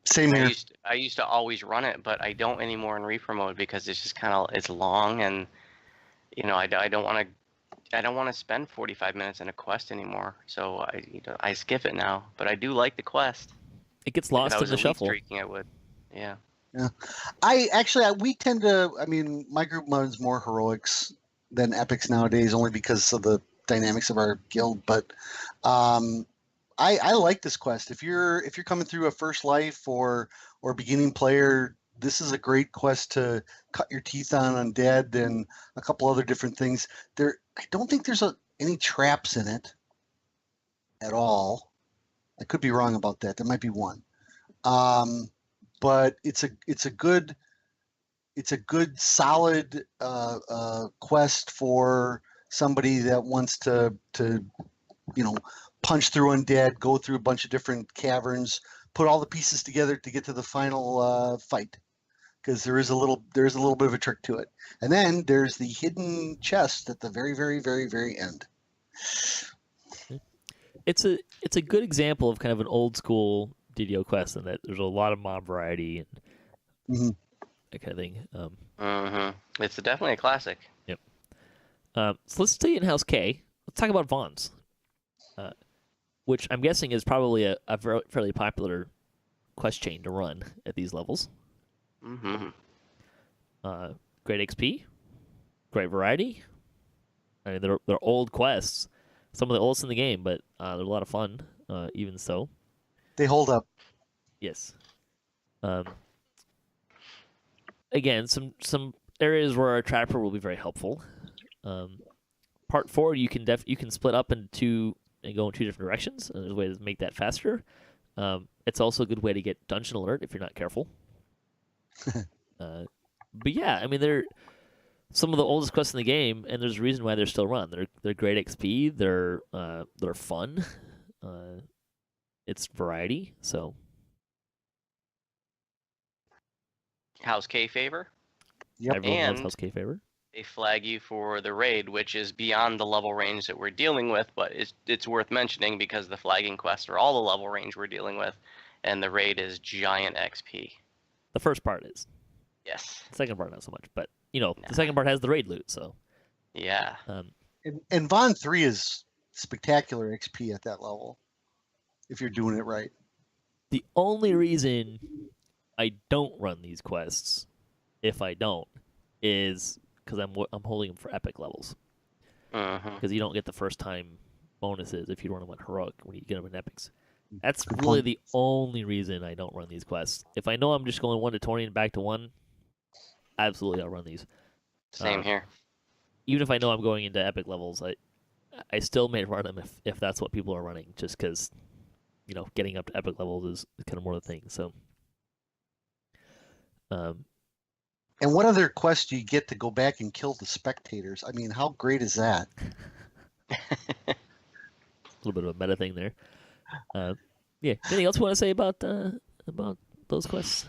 Same here. I used to always run it, but I don't anymore in Reaper mode because it's just it's long, and I don't want to spend 45 minutes in a quest anymore. So I skip it now, but I do like the quest. It gets lost in the shuffle. Streaking, I would. Yeah. Yeah. We tend to, my group runs more heroics than epics nowadays, only because of the dynamics of our guild. But I like this quest. If you're coming through a first life or beginning player, this is a great quest to cut your teeth on undead and a couple other different things. I don't think there's any traps in it at all. I could be wrong about that. There might be one. But it's a good it's a good solid quest for somebody that wants to punch through undead, go through a bunch of different caverns, put all the pieces together to get to the final fight. Because there is a little bit of a trick to it. And then there's the hidden chest at the very, very, very, very end. It's a good example of kind of an old school DDO quest in that there's a lot of mob variety and that kind of thing. It's definitely a classic. Yep. So let's stay in House K. Let's talk about Vaughn's, which I'm guessing is probably a fairly popular quest chain to run at these levels. Great XP, great variety. I mean, they're old quests, some of the oldest in the game, but they're a lot of fun. Even so, they hold up. Yes. Again, some areas where our trapper will be very helpful. Part 4, you can split up into two and go in two different directions, and there's a way to make that faster. It's also a good way to get dungeon alert if you're not careful. But yeah, I mean, they're some of the oldest quests in the game, and there's a reason why they're still run. They're great XP. They're fun. It's variety. So House K favor. Yep. Everyone loves And House K favor. they flag you for the raid, which is beyond the level range that we're dealing with, but it's worth mentioning because the flagging quests are all the level range we're dealing with, and the raid is giant XP. The first part is. Yes. The second part not so much, but the second part has the raid loot. So Yeah. And Von 3 is spectacular XP at that level, if you're doing it right. the only reason I don't run these quests, if I don't, is because I'm holding them for epic levels. Because you don't get the first time bonuses if you run them on heroic when you get them in epics. That's really the only reason I don't run these quests. If I know I'm just going 1 to 20 and back to 1, absolutely I'll run these. Same here. Even if I know I'm going into epic levels, I still may run them if that's what people are running, just because getting up to epic levels is kind of more the thing. So, and what other quest do you get to go back and kill the spectators? I mean, how great is that? A little bit of a meta thing there. Yeah. Anything else you want to say about those quests?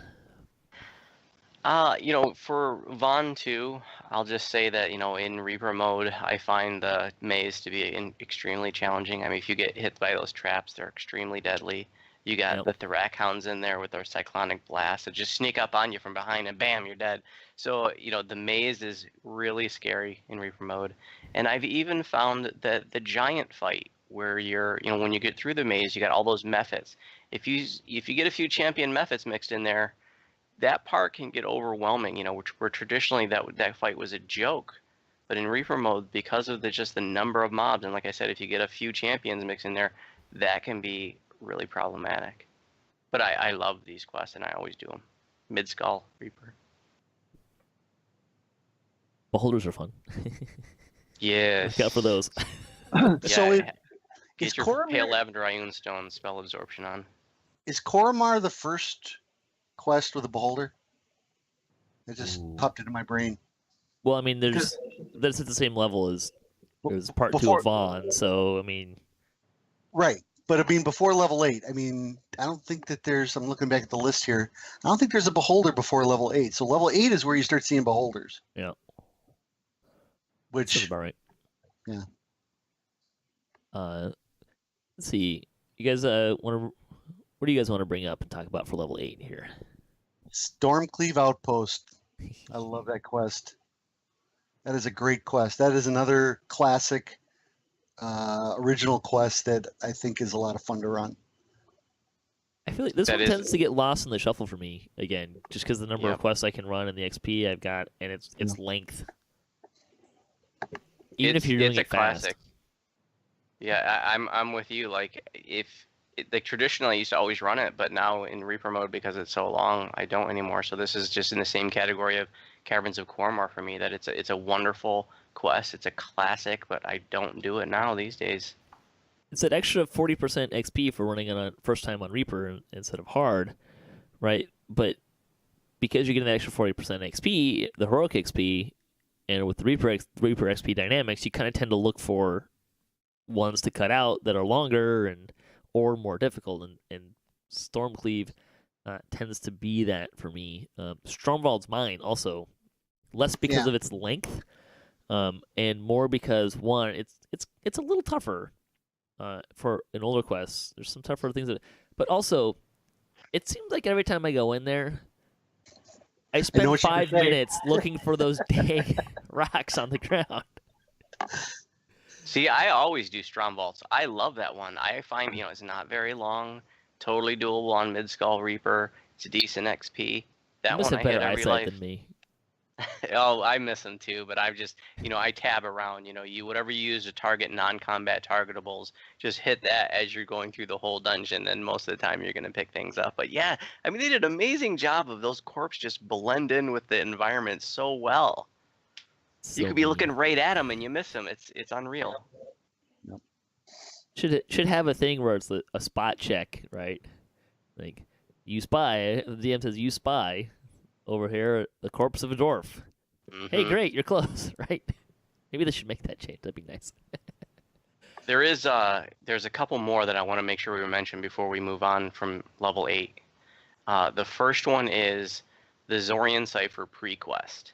For Von 2, I'll just say that, in Reaper mode, I find the maze to be extremely challenging. I mean, if you get hit by those traps, they're extremely deadly. You got the Thorac Hounds in there with their cyclonic blast that just sneak up on you from behind and bam, you're dead. So, the maze is really scary in Reaper mode. And I've even found that the giant fight where when you get through the maze, you got all those methods. If you get a few champion methods mixed in there, that part can get overwhelming, where traditionally that fight was a joke. But in Reaper mode, because of just the number of mobs, and like I said, if you get a few champions mixed in there, that can be really problematic. But I love these quests, and I always do them. Mid-Skull, Reaper. Beholders are fun. Yes. Look out for those. So get your Pale Lavender Ioun Stone spell absorption on. Is Koromar the first quest with a beholder? It just popped into my brain. Well, I mean, that's at the same level as part 2 of Vaughn, so I mean, right. But I mean, before level 8, I mean, I don't think that I'm looking back at the list here. I don't think there's a beholder before level 8. So level 8 is where you start seeing beholders. Yeah. Which that's about right. Yeah. Let's see. You guys what do you guys want to bring up and talk about for level 8 here? Stormcleave Outpost. I love that quest. That is a great quest. That is another classic original quest that I think is a lot of fun to run. I feel like this one tends to get lost in the shuffle for me, again, just because the number of quests I can run and the XP I've got, and its length. Even if you're doing it fast. Classic. Yeah, I'm with you. Like, traditionally I used to always run it, but now in Reaper mode, because it's so long, I don't anymore. So this is just in the same category of Caverns of Koromar for me, that it's a wonderful quest. It's a classic, but I don't do it now these days. It's an extra 40% XP for running on a first time on Reaper instead of hard, right? But because you're getting that extra 40% XP, the heroic XP, and with the Reaper XP dynamics, you kind of tend to look for ones to cut out that are longer or more difficult, and Stormcleave tends to be that for me. Stromvald's mine also, less because of its length, and more because one, it's a little tougher for an older quest. There's some tougher things but also it seems like every time I go in there, I spend 5 minutes looking for those dang rocks on the ground. See, I always do Stromvalds. I love that one. I find, it's not very long, totally doable on Mid-Skull Reaper. It's a decent XP. That one I hit every life. Than me. Oh, I miss them too, but I've just, I tab around, whatever you use to target non-combat targetables, just hit that as you're going through the whole dungeon, and most of the time you're going to pick things up. But yeah, I mean, they did an amazing job of those corpses just blend in with the environment so well. You could be looking right at them and you miss them. It's unreal. Yep. Should have a thing where it's a spot check, right? Like, you spy, the DM says, you spy over here the corpse of a dwarf. Mm-hmm. Hey, great, you're close, right? Maybe they should make that change. That'd be nice. There's a couple more that I want to make sure we mention before we move on from level 8. The first one is the Zorian Cipher pre-quest,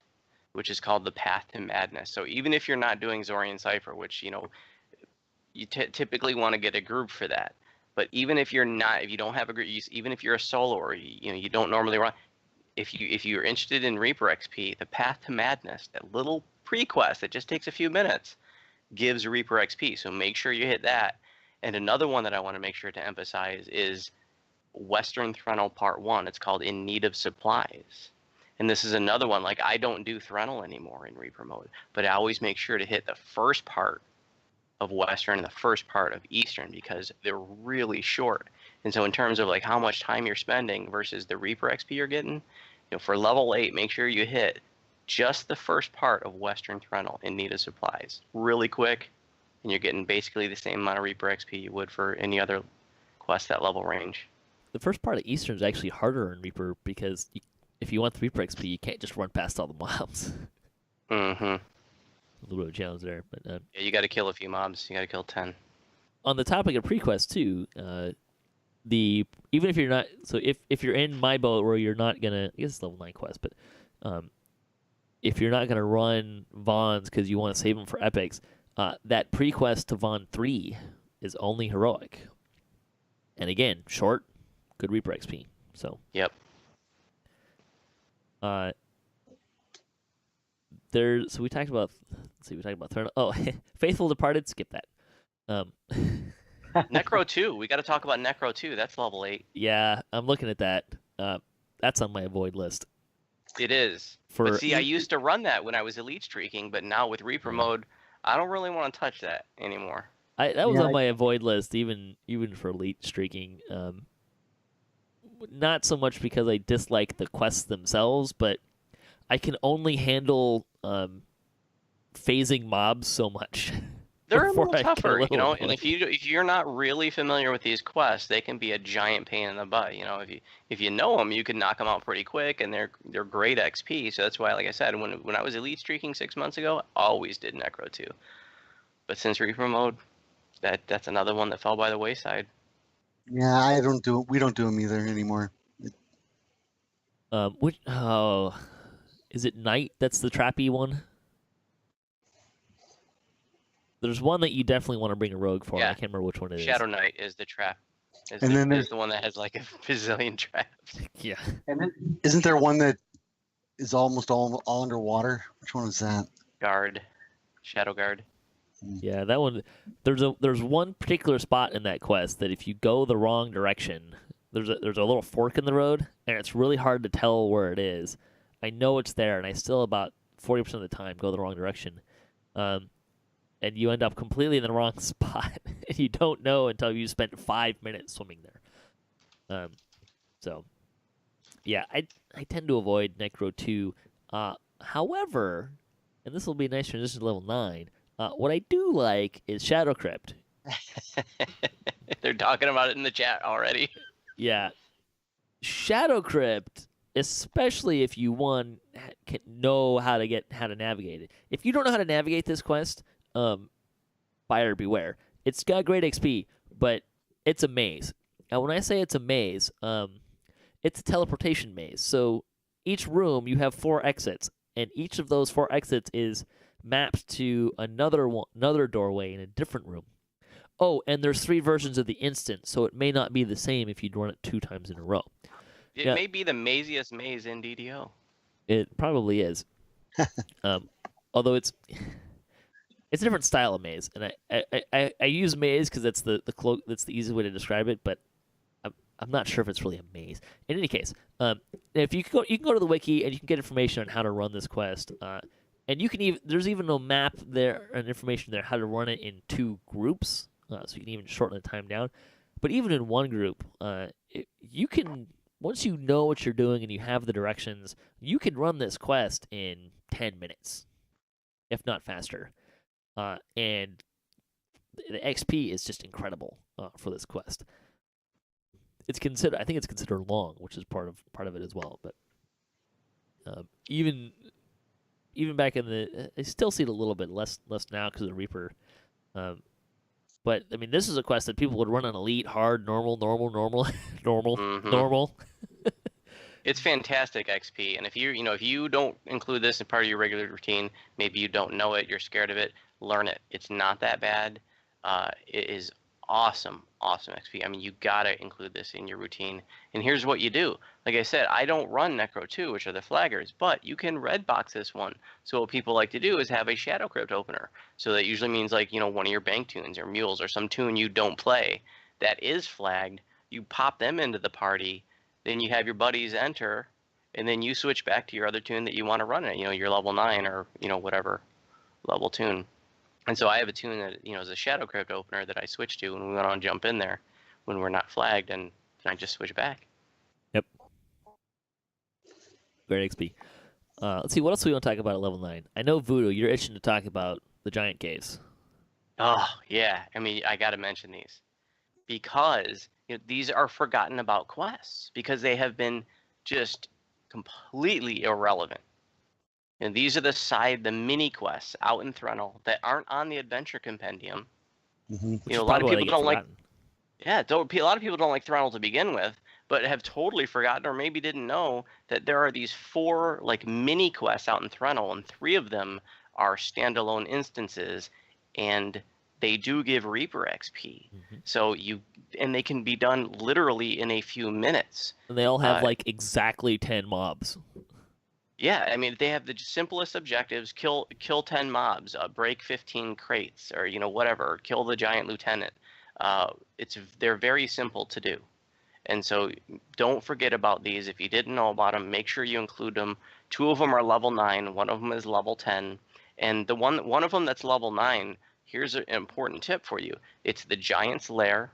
which is called the Path to Madness. So even if you're not doing Zorian Cipher, which, you typically want to get a group for that. But even if you're not, if you don't have a group, even if you're a solo or you don't normally run, if you're interested in Reaper XP, the Path to Madness, that little pre-quest that just takes a few minutes, gives Reaper XP. So make sure you hit that. And another one that I want to make sure to emphasize is Western Threnal Part 1. It's called In Need of Supplies. And this is another one, like, I don't do Threnal anymore in Reaper mode, but I always make sure to hit the first part of Western and the first part of Eastern because they're really short. And so in terms of like how much time you're spending versus the Reaper XP you're getting, for level 8, make sure you hit just the first part of Western Threnal In Need of Supplies. Really quick, and you're getting basically the same amount of Reaper XP you would for any other quest that level range. The first part of Eastern is actually harder in Reaper because if you want the Reaper XP, you can't just run past all the mobs. Mm-hmm. A little bit of a challenge there. But, yeah, you got to kill a few mobs. You got to kill 10. On the topic of pre-quest, too, even if you're not, so if you're in my boat where you're not gonna, I guess it's level 9 quest, but if you're not gonna run Vons because you want to save them for epics, that pre-quest to Von 3 is only heroic, and again, short, good Reaper XP. So yep. So we talked about, Threnal. Oh, Faithful Departed. Skip that. Necro 2. We got to talk about Necro 2. That's level 8. Yeah, I'm looking at that. That's on my avoid list. It is. But see, I used to run that when I was elite streaking, but now with Reaper mode, I don't really want to touch that anymore. That was on my avoid list, even for elite streaking. Not so much because I dislike the quests themselves, but I can only handle phasing mobs so much. They're a little tougher, and if you're not really familiar with these quests, they can be a giant pain in the butt. If you know them, you can knock them out pretty quick, and they're great XP. So that's why, like I said, when I was elite streaking 6 months ago, I always did Necro 2. But since Reaper mode, that's another one that fell by the wayside. Yeah, we don't do them either anymore. Is it Night? That's the trappy one. There's one that you definitely want to bring a rogue for. Yeah. I can't remember which one it is. Shadow Knight is the trap. Then there's the one that has like a bazillion traps. Yeah. And then, isn't there one that is almost all underwater? Which one is that? Guard. Shadow Guard. Yeah, that one. There's one particular spot in that quest that if you go the wrong direction, there's a little fork in the road, and it's really hard to tell where it is. I know it's there, and I still about 40% of the time go the wrong direction. And you end up completely in the wrong spot. And you don't know until you spent 5 minutes swimming there. So, yeah, I tend to avoid Necro 2. However, and this will be a nice transition to level 9, what I do like is Shadow Crypt. They're talking about it in the chat already. Yeah. Shadow Crypt especially if you can know how to navigate it. If you don't know how to navigate this quest, buyer beware. It's got great XP, but it's a maze. Now, when I say it's a maze, it's a teleportation maze. So each room you have 4 exits, and each of those 4 exits is mapped to another doorway in a different room. Oh, and there's 3 versions of the instant, so it may not be the same if you run it 2 times in a row. It may be the maziest maze in DDO. It probably is. Although it's a different style of maze, and I use maze because that's the easiest way to describe it, but I'm not sure if it's really a maze. In any case, if you can go to the wiki and you can get information on how to run this quest, and there's even a map there and information there how to run it in 2 groups, so you can even shorten the time down. But even in 1 group, you can. Once you know what you're doing and you have the directions, you can run this quest in 10 minutes, if not faster. And the XP is just incredible for this quest. I think it's considered long, which is part of it as well. But even back in I still see it a little bit less now because of the Reaper. But I mean, this is a quest that people would run on elite, hard, normal. It's fantastic XP, and if you don't include this in part of your regular routine, maybe you don't know it, you're scared of it, learn it. It's not that bad. It is awesome XP. I mean, you gotta include this in your routine. And here's what you do. Like I said, I don't run Necro 2, which are the flaggers, but you can red box this one. So what people like to do is have a Shadow Crypt opener. So that usually means like, one of your bank tunes or mules or some tune you don't play that is flagged. You pop them into the party, then you have your buddies enter, and then you switch back to your other tune that you want to run it, your level 9 or, whatever level tune. And so I have a tune that, is a Shadow Crypt opener that I switch to when we want to jump in there when we're not flagged, and then I just switch back. Yep. Great XP. Let's see, what else do we want to talk about at level 9? I know, Voodoo, you're itching to talk about the giant caves. Oh, yeah. I mean, I got to mention these. Because these are forgotten about quests. Because they have been just completely irrelevant. And these are the mini quests out in Threnel that aren't on the Adventure Compendium. Mm-hmm. A lot of people don't like. Yeah, a lot of people don't like Threnel to begin with, but have totally forgotten or maybe didn't know that there are these 4 mini quests out in Threnel, and 3 of them are standalone instances, and they do give Reaper XP. Mm-hmm. So and they can be done literally in a few minutes. And they all have exactly 10 mobs. Yeah, I mean, they have the simplest objectives: kill 10 mobs, break 15 crates, or whatever, kill the giant lieutenant. They're very simple to do, and so don't forget about these. If you didn't know about them, make sure you include them. 2 of them are level 9, 1 of them is level 10, and the one of them that's level 9. Here's an important tip for you: it's the Giant's Lair.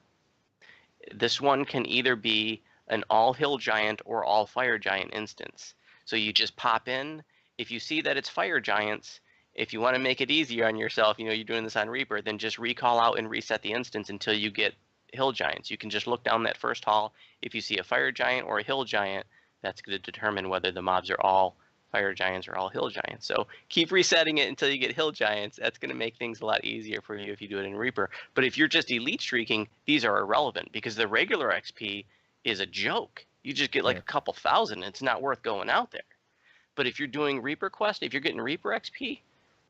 This one can either be an all hill giant or all fire giant instance. So you just pop in. If you see that it's fire giants, if you want to make it easier on yourself, you're doing this on Reaper, then just recall out and reset the instance until you get hill giants. You can just look down that first hall. If you see a fire giant or a hill giant, that's going to determine whether the mobs are all fire giants or all hill giants. So keep resetting it until you get hill giants. That's going to make things a lot easier for you if you do it in Reaper. But if you're just elite streaking, these are irrelevant because the regular XP is a joke. You just get a couple thousand. It's not worth going out there. But if you're doing Reaper quest, if you're getting Reaper XP,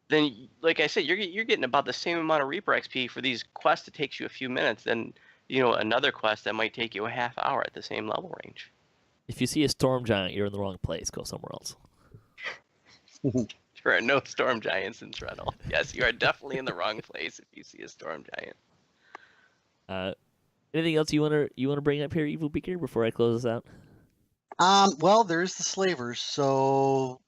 then like I said, you're getting about the same amount of Reaper XP for these quests that takes you a few minutes than another quest that might take you a half hour at the same level range. If you see a storm giant, you're in the wrong place. Go somewhere else. There are no storm giants in Threnel. Yes, you are definitely in the wrong place if you see a storm giant. Anything else you want to bring up here, Evilbeeker, before I close this out? Well, there's the slavers. So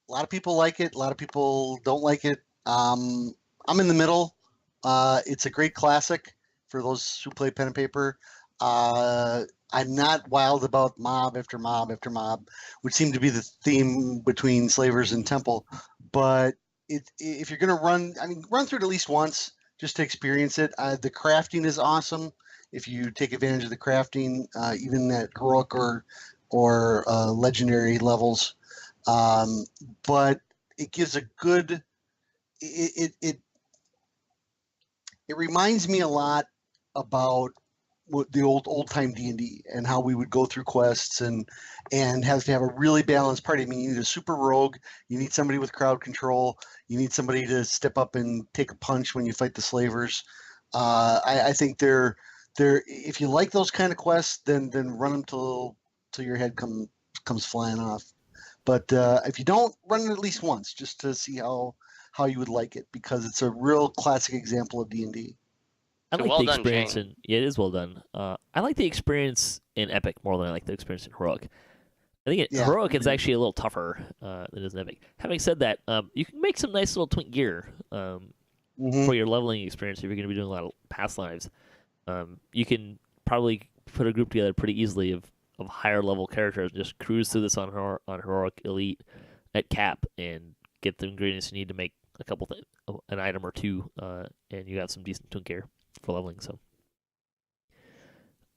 a lot of people like it. A lot of people don't like it. I'm in the middle. It's a great classic for those who play pen and paper. I'm not wild about mob after mob after mob, which seemed to be the theme between slavers and temple. But if you're going to run through it at least once just to experience it. The crafting is awesome. If you take advantage of the crafting, even at heroic or or legendary levels, but it gives a good. It reminds me a lot about the old time D&D and how we would go through quests and have to have a really balanced party. I mean, you need a super rogue, you need somebody with crowd control, you need somebody to step up and take a punch when you fight the slavers. I think they're if you like those kind of quests, then run them till your head comes flying off. But if you don't, run it at least once just to see how you would like it, because it's a real classic example of D&D. I So like well the done, experience Jane. yeah, it is well done. I like the experience in Epic more than I like the experience in Heroic. I think Yeah. Heroic is actually a little tougher than it is in Epic. Having said that, you can make some nice little twink gear for your leveling experience if you're going to be doing a lot of past lives. You can probably put a group together pretty easily of higher level characters and just cruise through this on Heroic Elite at cap and get the ingredients you need to make a couple an item or two, and you got some decent twink gear for leveling. So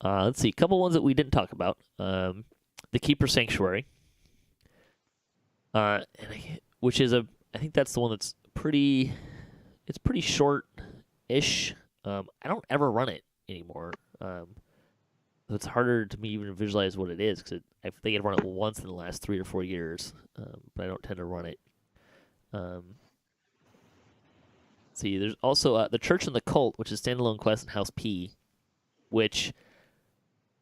let's see, a couple ones that we didn't talk about. The Keeper Sanctuary, which is I think that's the one that's pretty short-ish. I don't ever run it anymore. So it's harder to me even to visualize what it is, because I think I've run it once in the last 3 or 4 years, but I don't tend to run it. See, there's also the Church and the Cult, which is standalone quest in House P, which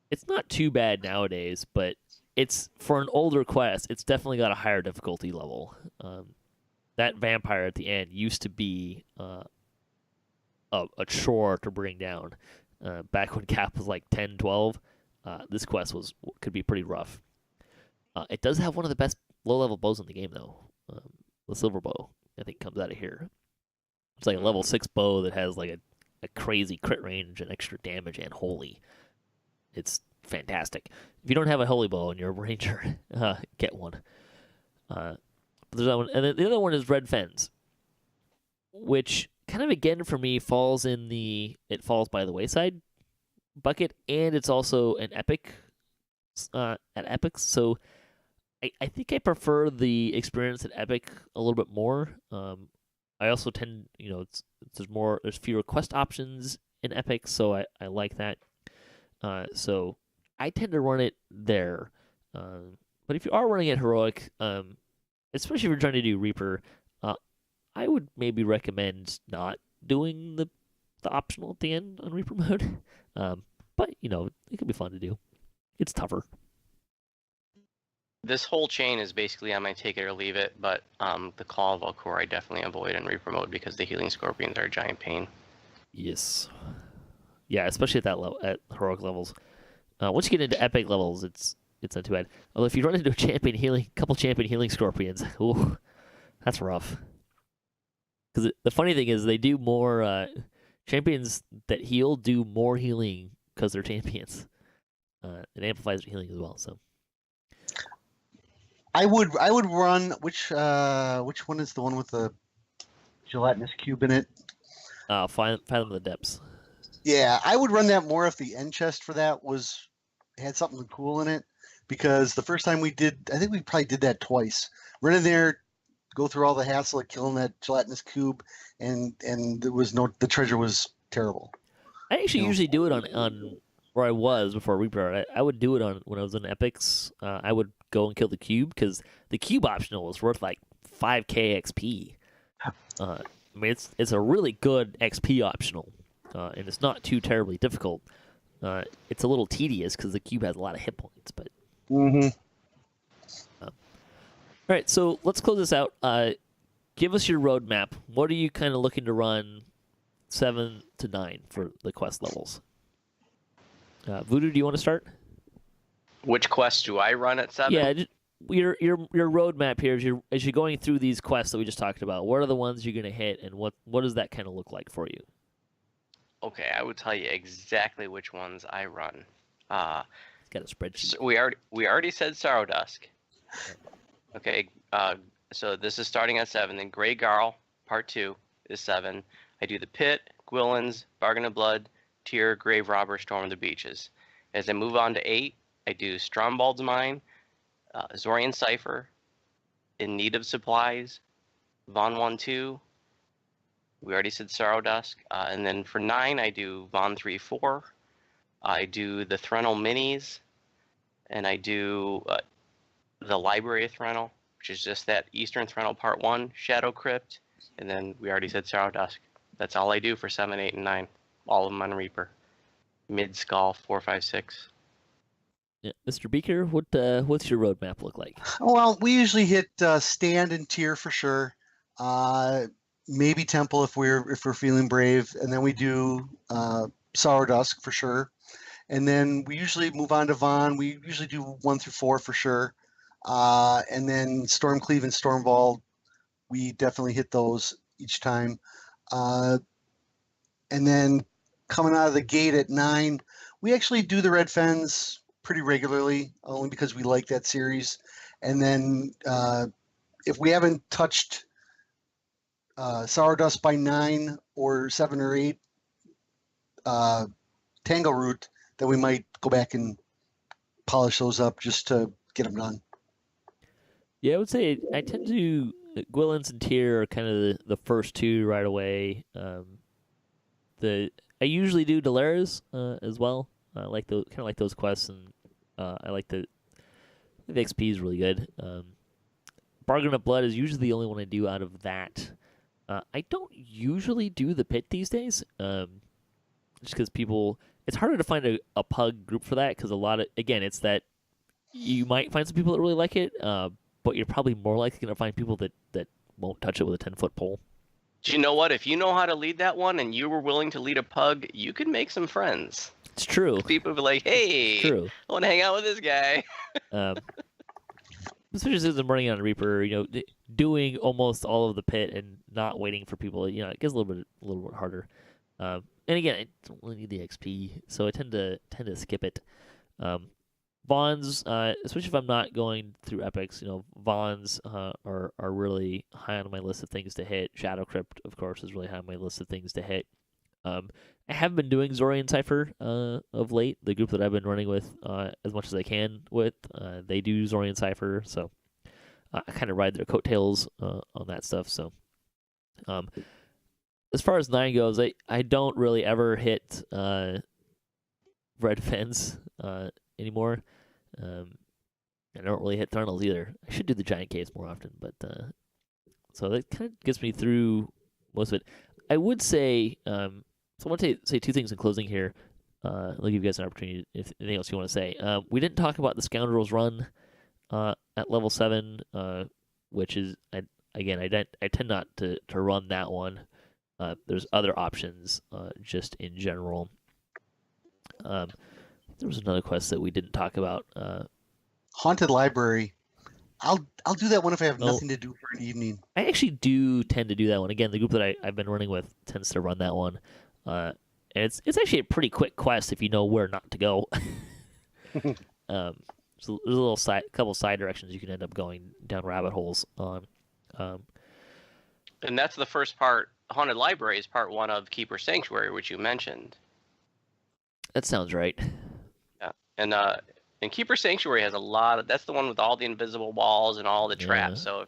it's not too bad nowadays, but it's for an older quest. It's definitely got a higher difficulty level. That vampire at the end used to be a chore to bring down. Back when cap was like 10, 12, this quest could be pretty rough. It does have one of the best low-level bows in the game, though. The silver bow, I think, comes out of here. It's like a level 6 bow that has like a crazy crit range and extra damage and holy. It's fantastic. If you don't have a holy bow and you're a ranger, get one. There's that one, and then the other one is Red Fens, which kind of again for me falls in it falls by the wayside bucket, and it's also an epic at epics. So I think I prefer the experience at Epic a little bit more. I also tend, there's fewer quest options in Epic, so I like that. So I tend to run it there. But if you are running it Heroic, especially if you're trying to do Reaper, I would maybe recommend not doing the optional at the end on Reaper mode. But, it could be fun to do. It's tougher. This whole chain is basically on my take it or leave it, but the Call of Valkor I definitely avoid in Reaper mode because the healing scorpions are a giant pain. Yes. Yeah, especially at that level, at heroic levels. Once you get into epic levels, it's not too bad. Although if you run into a couple champion healing scorpions, ooh, that's rough. Because the funny thing is, they do more champions that heal do more healing because they're champions. It amplifies their healing as well. So. I would run which one is the one with the gelatinous cube in it? Fathom the Depths. Yeah, I would run that more if the end chest for that had something cool in it, because the first time I think we probably did that twice. Run in there, go through all the hassle of killing that gelatinous cube, and the treasure was terrible. I actually usually do it on where I was before Reaper. I would do it on when I was in Epics. I would go and kill the cube, because the cube optional was worth like 5k XP. I mean, it's a really good XP optional, and it's not too terribly difficult. It's a little tedious because the cube has a lot of hit points, but. Mm-hmm. All right, so let's close this out. Give us your roadmap. What are you kind of looking to run 7 to 9 for the quest levels? Voodoo, do you want to start? Which quest do I run at 7? Yeah, your roadmap here as you're going through these quests that we just talked about. What are the ones you're going to hit, and what does that kind of look like for you? Okay, I would tell you exactly which ones I run. It's got a spreadsheet. So we already said Sorrow Dusk. Okay, so this is starting at 7. Then Grey Garl Part 2 is 7. I do the Pit, Gwillens, Bargain of Blood, Tyr, Grave Robber, Storm of the Beaches. As I move on to 8, I I do Strombald's Mine, Zorian Cipher, In Need of Supplies, Von 1-2. We already said Sorrow Dusk. And then for 9, I do Von 3-4. I do the Threnal Minis, and I do the Library of Threnal, which is just that Eastern Threnal Part 1, Shadow Crypt, and then we already said Sorrow Dusk. That's all I do for 7, 8, and 9. All of them on Reaper. Mid-Skull, 4, 5, 6. Yeah. Mr. Beaker, what's your roadmap look like? Well, we usually hit stand and tier for sure. Maybe temple if we're feeling brave, and then we do Sorrow Dusk for sure. And then we usually move on to Von. We usually do 1 through 4 for sure. And then Stormcleave and Stormvault, we definitely hit those each time. And then coming out of the gate at 9, we actually do the Red Fens pretty regularly, only because we like that series. And then if we haven't touched Sorrow Dust by 9 or 7 or 8 Tangleroot, then we might go back and polish those up just to get them done. Yeah, I would say I tend to Gwillens and Tyr are kind of the first two right away. I usually do Delares as well. I like those kind of like those quests, and I like the XP is really good. Bargain of Blood is usually the only one I do out of that. I don't usually do the pit these days, just because it's harder to find a pug group for that, because a lot of, again, it's that you might find some people that really like it, but you're probably more likely going to find people that won't touch it with a 10-foot pole. Do you know what? If you know how to lead that one and you were willing to lead a pug, you could make some friends. It's true. People would be like, hey, I want to hang out with this guy. Especially since I'm running on Reaper, doing almost all of the pit and not waiting for people, it gets a little bit harder. And again, I don't really need the XP, so I tend to skip it. Vons, especially if I'm not going through epics, Vons are really high on my list of things to hit. Shadow Crypt, of course, is really high on my list of things to hit. I have been doing Zorian Cipher of late. The group that I've been running with as much as I can with, they do Zorian Cipher, so I kind of ride their coattails on that stuff. So, as far as 9 goes, I don't really ever hit Red Fence anymore. I don't really hit Thurnals either. I should do the Giant Caves more often, but so that kind of gets me through most of it. I would say, so I want to say 2 things in closing here. I'll give you guys an opportunity if anything else you want to say. We didn't talk about the Scoundrels run at level 7, which is, I tend not to run that one. There's other options just in general. There was another quest that we didn't talk about. Haunted Library. I'll do that one if I have nothing to do for an evening. I actually do tend to do that one. Again, the group that I've been running with tends to run that one. And it's actually a pretty quick quest if you know where not to go. So there's a couple side directions you can end up going down rabbit holes on. And that's the first part. Haunted Library is part 1 of Keeper Sanctuary, which you mentioned. That sounds right. Yeah, and Keeper Sanctuary has a lot of. That's the one with all the invisible walls and all the traps. So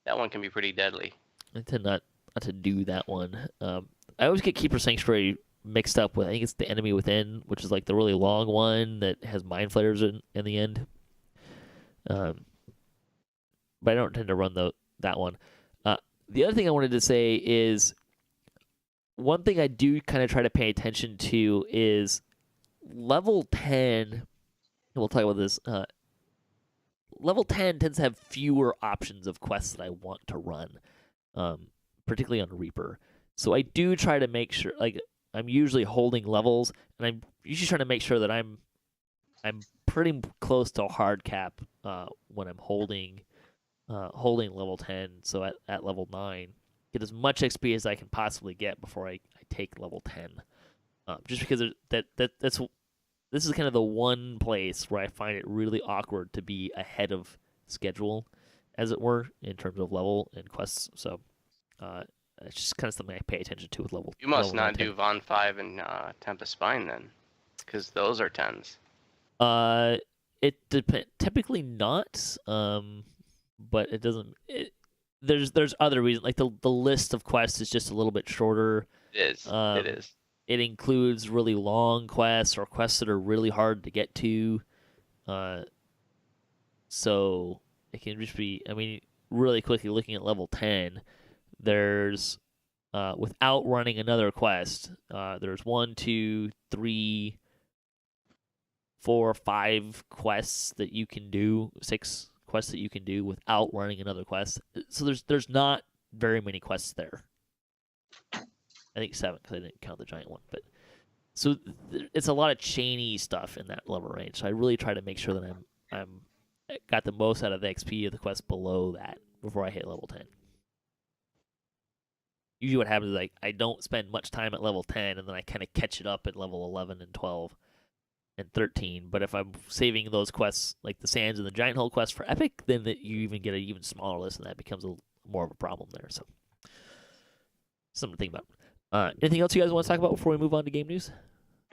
that one can be pretty deadly. I tend not to do that one. I always get Keeper Sanctuary mixed up with, I think it's the Enemy Within, which is like the really long one that has mind flayers in the end. But I don't tend to run that one. The other thing I wanted to say is, one thing I do kind of try to pay attention to is level 10, and we'll talk about this, level 10 tends to have fewer options of quests that I want to run, particularly on Reaper. So I do try to make sure, like, I'm usually holding levels, and I'm usually trying to make sure that I'm pretty close to a hard cap when I'm holding level 10. So at level 9, get as much XP as I can possibly get before I take level 10. Just because this is kind of the one place where I find it really awkward to be ahead of schedule, as it were, in terms of level and quests. So it's just kind of something I pay attention to with level. You must not do Von 5 and Tempest Spine then, because those are 10s. It depends. Typically not. But it doesn't. There's other reasons. Like the list of quests is just a little bit shorter. It is. It is. It includes really long quests or quests that are really hard to get to. So it can just be. I mean, really quickly looking at level 10, there's without running another quest, there's 1, 2, 3, 4, 5 quests that you can do. 6 quests that you can do without running another quest. So there's not very many quests there. I think 7 because I didn't count the giant one. But so it's a lot of chainy stuff in that level range. So I really try to make sure that I'm got the most out of the XP of the quest below that before I hit level 10. Usually what happens is like I don't spend much time at level 10 and then I kind of catch it up at level 11 and 12 and 13. But if I'm saving those quests like the Sands and the Giant Hole quest for Epic, then you even get an even smaller list and that becomes more of a problem there. So something to think about. Anything else you guys want to talk about before we move on to game news?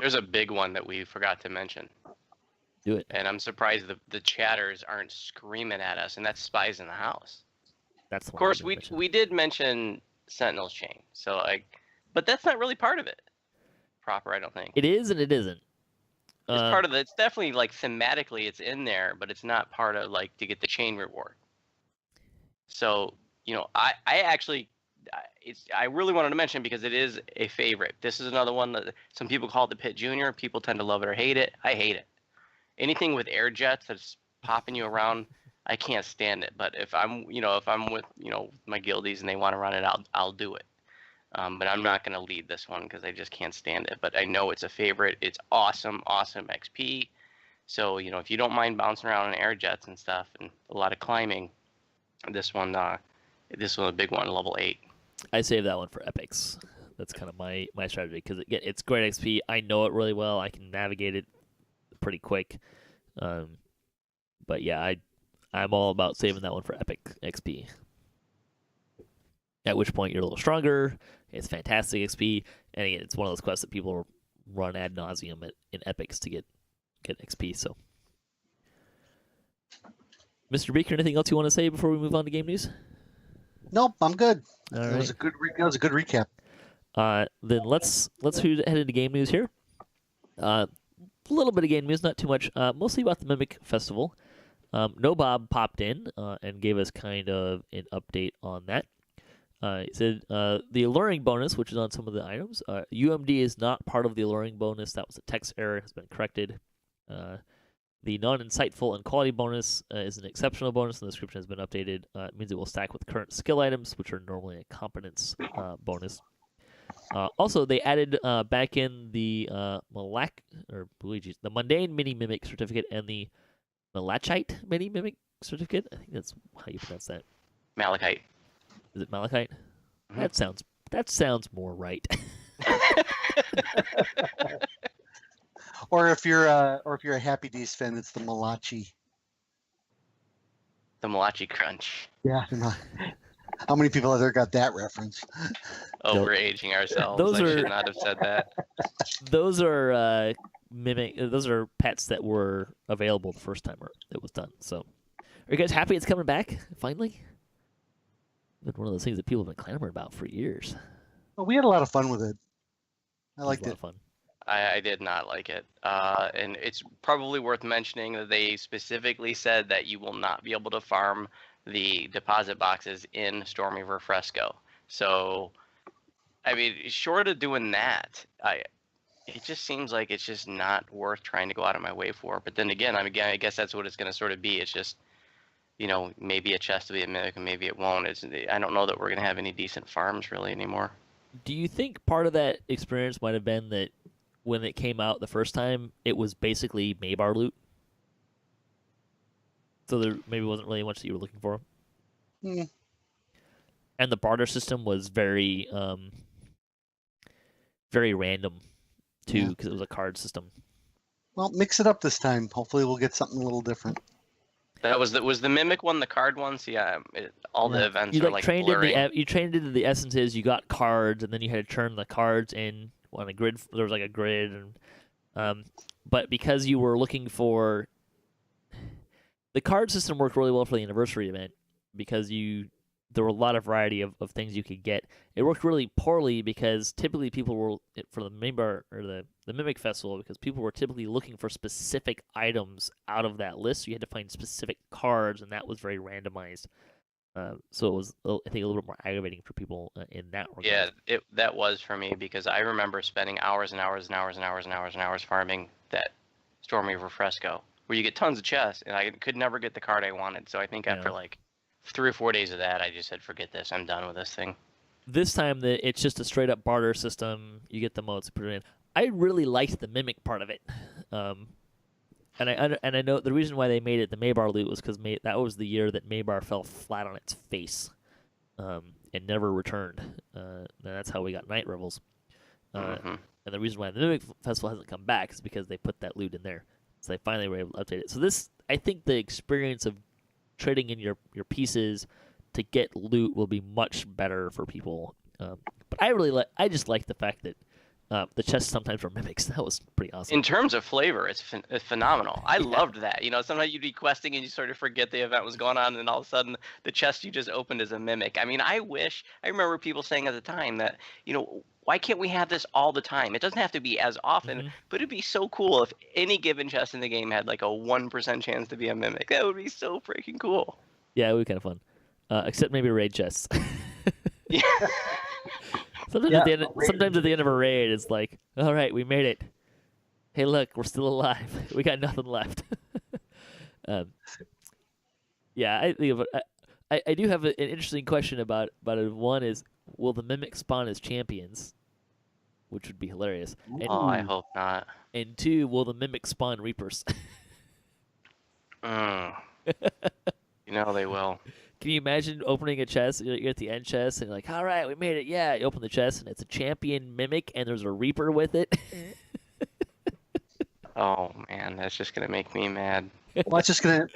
There's a big one that we forgot to mention. Do it. And I'm surprised the chatters aren't screaming at us, and that's Spies in the House. That's the Of course, we did mention Sentinel's Chain, but that's not really part of it proper, I don't think. It is and it isn't. It's part of it's definitely like thematically it's in there, but it's not part of like to get the chain reward. So, I actually I really wanted to mention because it is a favorite. This is another one that some people call it the Pit Junior. People tend to love it or hate it. I hate it. Anything with air jets that's popping you around, I can't stand it. But if I'm with my guildies and they want to run it, I'll do it. But I'm not going to lead this one because I just can't stand it. But I know it's a favorite. It's awesome XP. So if you don't mind bouncing around in air jets and stuff and a lot of climbing, this one a big one, level 8. I save that one for epics. That's kind of my strategy because it's great XP. I know it really well. I can navigate it pretty quick. But yeah, I'm all about saving that one for epic XP. At which point you're a little stronger. It's fantastic XP, and again, it's one of those quests that people run ad nauseum in epics to get XP. So, Mr. Beaker, anything else you want to say before we move on to game news? Nope, I'm good. All That right. was a good recap. Then let's head into game news here. A little bit of game news, not too much. Mostly about the Mimic Festival. No Bob popped in and gave us kind of an update on that. He said the alluring bonus, which is on some of the items, UMD is not part of the alluring bonus. That was a text error, has been corrected. The non-insightful and quality bonus is an exceptional bonus, and the description has been updated. It means it will stack with current skill items, which are normally a competence bonus. Also, they added back in the the Mundane Mini Mimic Certificate and the Malachite Mini Mimic Certificate. I think that's how you pronounce that. Malachite. Is it Malachite? Mm-hmm. That sounds more right. Or if you're a Happy Days fan, it's the Malachi. The Malachi Crunch. Yeah. How many people out there got that reference? Oh, we're aging ourselves. Those I are- should not have said that. Those are Those are pets that were available the first time it was done. So, are you guys happy it's coming back finally? Been one of those things that people have been clamoring about for years. Well, we had a lot of fun with it. I It was liked a lot it. of fun. I did not like it. And it's probably worth mentioning that they specifically said that you will not be able to farm the deposit boxes in Stormweaver Fresco. So, I mean, short of doing that, it just seems like it's just not worth trying to go out of my way for. But then again, I guess that's what it's going to sort of be. It's just, maybe a chest will be a mimic and maybe it won't. I don't know that we're going to have any decent farms really anymore. Do you think part of that experience might have been that when it came out the first time, it was basically Maybar loot? So there maybe wasn't really much that you were looking for? Hmm. And the barter system was very, very random, too, Yeah. because it was a card system. Well, mix it up this time. Hopefully, we'll get something a little different. That was the mimic one, the card ones. Yeah, all the Yeah. events You are like like trained blurring. you trained into the essences. You got cards, and then you had to turn the cards in on a grid. There was like a grid, and but because you were looking for the card system worked really well for the anniversary event because there were a lot of variety of things you could get. It worked really poorly because typically people were for the main bar or the Mimic Festival because people were typically looking for specific items out of that list. So you had to find specific cards, and that was very randomized. So it was, I think, a little bit more aggravating for people in that regard. Yeah, that was for me because I remember spending hours and hours and hours and hours and hours and hours farming that Stormweaver Fresco, where you get tons of chests, and I could never get the card I wanted. So I think after like 3 or 4 days of that, I just said, forget this. I'm done with this thing. This time, it's just a straight up barter system. You get the modes, put it in. I really liked the Mimic part of it. And I know the reason why they made it the Maybar loot was because that was the year that Maybar fell flat on its face and never returned. And that's how we got Night Revels. And the reason why the Mimic Festival hasn't come back is because they put that loot in there. So they finally were able to update it. So I think the experience of trading in your pieces to get loot will be much better for people. But I just like the fact that the chests sometimes were mimics. That was pretty awesome. In terms of flavor, it's phenomenal. I loved that. Sometimes you'd be questing and you sort of forget the event was going on, and all of a sudden the chest you just opened is a mimic. I mean, I remember people saying at the time that, why can't we have this all the time? It doesn't have to be as often, but it'd be so cool if any given chest in the game had like a 1% chance to be a mimic. That would be so freaking cool. Yeah, it would be kind of fun. Except maybe raid chests. Yeah. Sometimes at the end of a raid, it's like, all right, we made it. Hey, look, we're still alive. We got nothing left. Yeah, I think I do have an interesting question about it. One is, will the mimics spawn as champions? Which would be hilarious. And, I hope not. And 2, will the mimics spawn reapers? They will. Can you imagine opening a chest? You're at the end chest, and you're like, all right, we made it. Yeah, you open the chest, and it's a champion mimic, and there's a reaper with it. Oh, man, that's just going to make me mad. Well,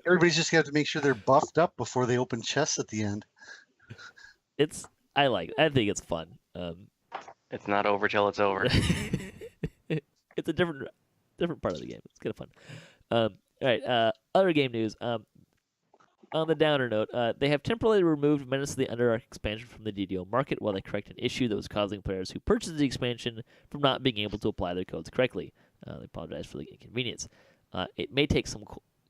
everybody's just going to have to make sure they're buffed up before they open chests at the end. I think it's fun. It's not over till it's over. It's a different part of the game. It's kind of fun. All right, other game news. On the downer note, they have temporarily removed Menace of the Underdark expansion from the DDO market while they correct an issue that was causing players who purchased the expansion from not being able to apply their codes correctly. They apologize for the inconvenience. It may take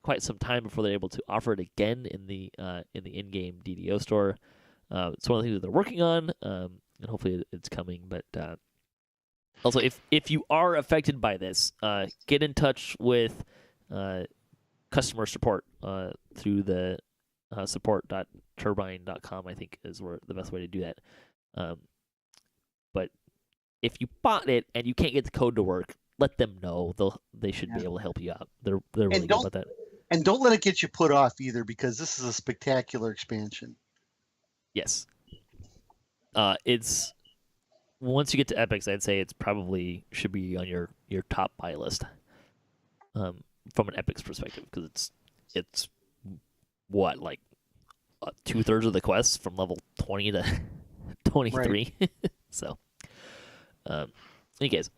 quite some time before they're able to offer it again in the in-game DDO store. It's one of the things that they're working on, and hopefully it's coming. But also, if you are affected by this, get in touch with customer support through the support.turbine.com, I think, is the best way to do that. But if you bought it and you can't get the code to work, let them know. They should be able to help you out. They're really good about that. And don't let it get you put off either, because this is a spectacular expansion. Yes. It's once you get to epics, I'd say it's probably should be on your top buy list. From an epics perspective, because it's what, like 2/3 of the quests from level 20 to 23. Right. So, anyways,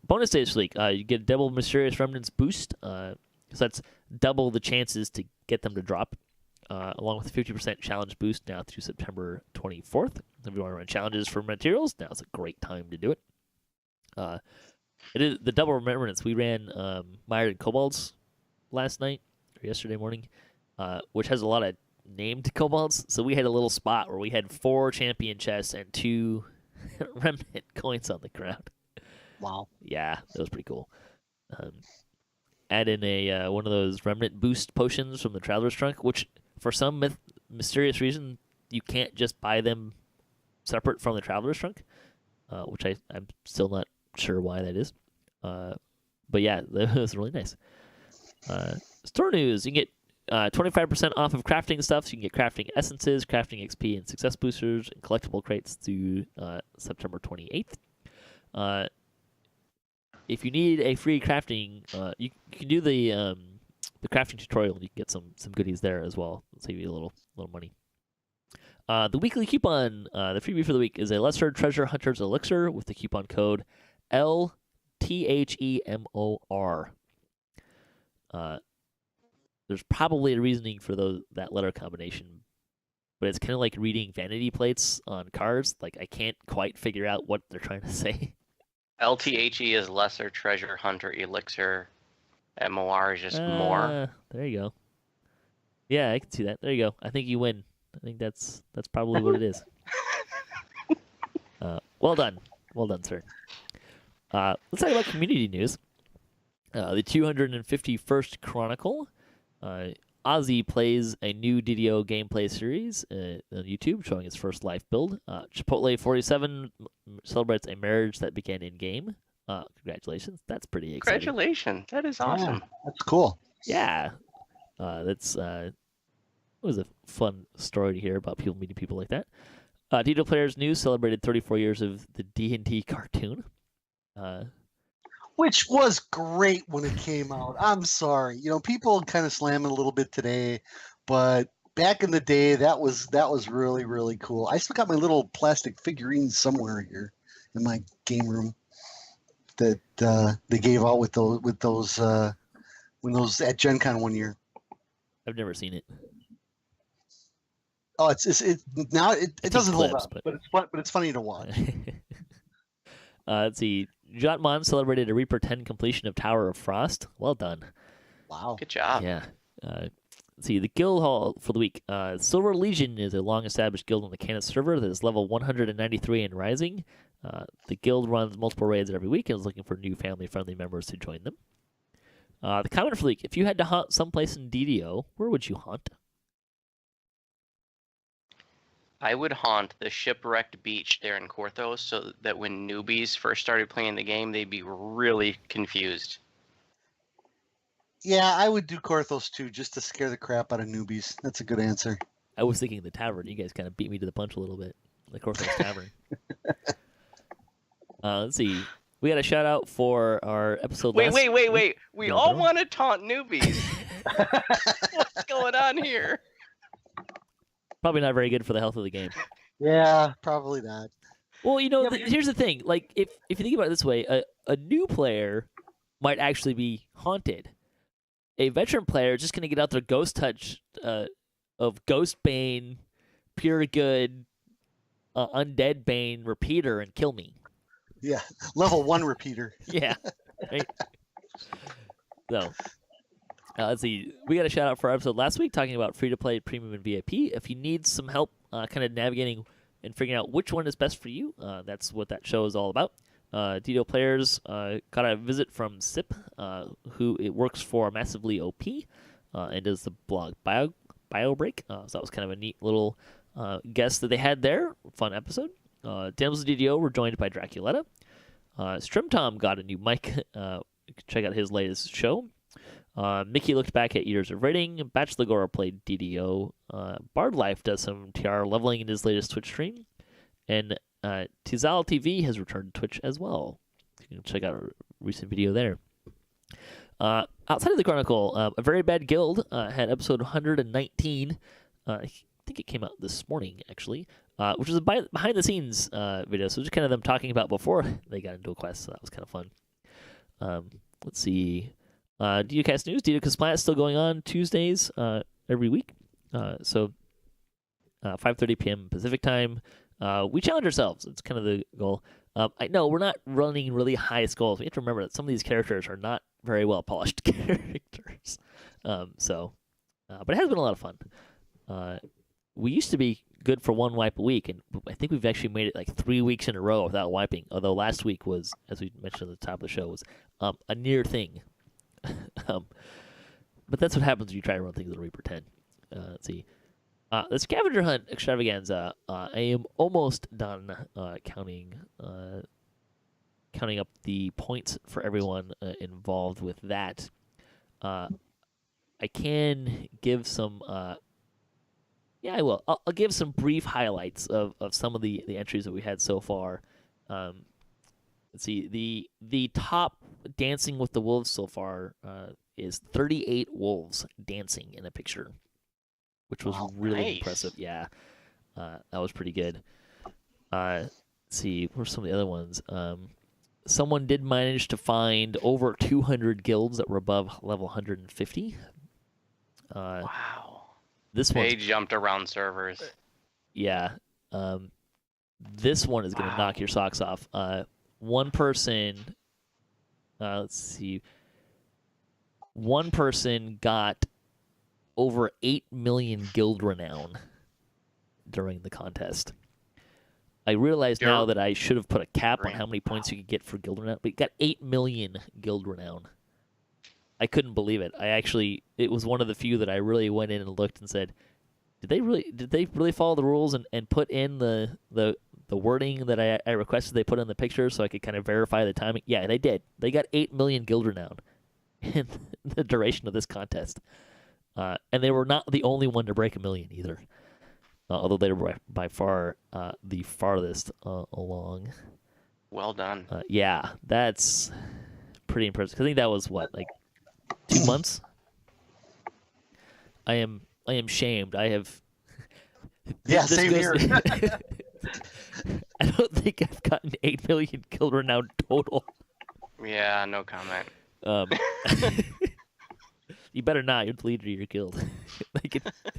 bonus day this week, you get a double Mysterious Remnants boost. So that's double the chances to get them to drop, along with a 50% challenge boost now through September 24th. If you want to run challenges for materials, now's a great time to do it. It is the double remembrance. We ran Mired Kobolds last night or yesterday morning, which has a lot of named kobolds. So we had a little spot where we had 4 champion chests and 2 remnant coins on the ground. Wow. Yeah, that was pretty cool. Add in a one of those remnant boost potions from the Traveler's Trunk, which for some mysterious reason you can't just buy them separate from the Traveler's Trunk, which I'm still not sure why that is. But yeah, that was really nice. Store news: you can get 25% off of crafting stuff. So you can get crafting essences, crafting XP, and success boosters, and collectible crates through September 28th. If you need a free crafting, you can do the crafting tutorial. You can get some goodies there as well. It'll save you a little money. The weekly coupon, the freebie for the week, is a Lesser Treasure Hunter's Elixir with the coupon code LTHEMOR. there's probably a reasoning for that letter combination, but it's kind of like reading vanity plates on cards. Like, I can't quite figure out what they're trying to say. LTHE is lesser, treasure, hunter, elixir. MOR is just more. There you go. Yeah, I can see that. There you go. I think you win. I think that's probably what it is. Well done. Well done, sir. Let's talk about community news. The 251st Chronicle. Ozzy plays a new DDO gameplay series on YouTube showing his first life build. Chipotle 47 celebrates a marriage that began in-game. Congratulations. That's pretty exciting. Congratulations. That is awesome. Yeah, that's cool. Yeah. It was a fun story to hear about people meeting people like that. DDO Players News celebrated 34 years of the D&D cartoon. Which was great when it came out. I'm sorry. People kind of slam it a little bit today, but back in the day, that was really, really cool. I still got my little plastic figurines somewhere here in my game room that they gave out with those at Gen Con one year. I've never seen it. Oh, it doesn't hold clips, up, but it's fun. But it's funny to watch. Let's see. Jotmon celebrated a Reaper 10 completion of Tower of Frost. Well done. Wow. Good job. Yeah. Let's see. The guild hall for the week. Silver Legion is a long-established guild on the Canis server that is level 193 and rising. The guild runs multiple raids every week and is looking for new family-friendly members to join them. The comment for the week. If you had to haunt someplace in DDO, where would you haunt? I would haunt the shipwrecked beach there in Korthos so that when newbies first started playing the game, they'd be really confused. Yeah, I would do Korthos too, just to scare the crap out of newbies. That's a good answer. I was thinking the tavern. You guys kind of beat me to the punch a little bit. The Korthos Tavern. Let's see. We got a shout out for our episode Wait. We No, all no. want to taunt newbies. What's going on here? Probably not very good for the health of the game. Yeah, probably not. Well, Yeah, but here's the thing. Like, if you think about it this way, a new player might actually be haunted. A veteran player is just going to get out their ghost touch of Ghost Bane, Pure Good, Undead Bane, Repeater, and kill me. Yeah, level 1 repeater. Yeah. Right? So, let's see. We got a shout out for our episode last week talking about free-to-play, premium, and VIP. If you need some help kind of navigating and figuring out which one is best for you, that's what that show is all about. DDO Players got a visit from Sip, who it works for Massively OP and does the blog BioBreak. So that was kind of a neat little guest that they had there. Fun episode. Damsel DDO were joined by Draculetta. Strimtom got a new mic. Check out his latest show. Mickey looked back at Years of Rating. Bachelor played DDO. Bard Life does some TR leveling in his latest Twitch stream. And Tizal TV has returned to Twitch as well. You can check out a recent video there. Outside of the Chronicle, A Very Bad Guild had episode 119. I think it came out this morning, actually, which was a behind-the-scenes video. So just kind of them talking about before they got into a quest. So that was kind of fun. Let's see. DDOCast News. DDOCast Planet is still going on Tuesdays every week. So 5:30 p.m. Pacific time. We challenge ourselves. It's kind of the goal. I know we're not running really high goals. We have to remember that some of these characters are not very well polished characters. But it has been a lot of fun. We used to be good for one wipe a week, and I think we've actually made it like 3 weeks in a row without wiping. Although last week was, as we mentioned at the top of the show, was a near thing. But that's what happens when you try to run things in Reaper 10. Let's see. The scavenger hunt extravaganza. I am almost done counting up the points for everyone involved with that. I can give some. Yeah, I will. I'll give some brief highlights of some of the entries that we had so far. Let's see. The top dancing with the wolves so far is 38 wolves dancing in a picture, which was really impressive. Yeah, that was pretty good. Let's see. What are some of the other ones? Someone did manage to find over 200 guilds that were above level 150. Wow. This one, They jumped around servers. yeah. This one is going to knock your socks off. One person, let's see, one person got over 8 million guild renown during the contest. I realize now that I should have put a cap on how many points you could get for guild renown, but you got 8 million guild renown. I couldn't believe it. It was one of the few that I really went in and looked and said, did they really follow the rules and put in the wording that I requested they put in the picture so I could kind of verify the timing? Yeah, they did. They got 8 million guild renown in the duration of this contest. And they were not the only one to break 1 million either. Although they were by far the farthest along. Well done. Yeah, that's pretty impressive. I think that was what, like 2 months? I am shamed. I have. Yeah, same here. I don't think I've gotten 8 million guild renown total. Yeah, no comment. You better not. You're the leader of your guild. they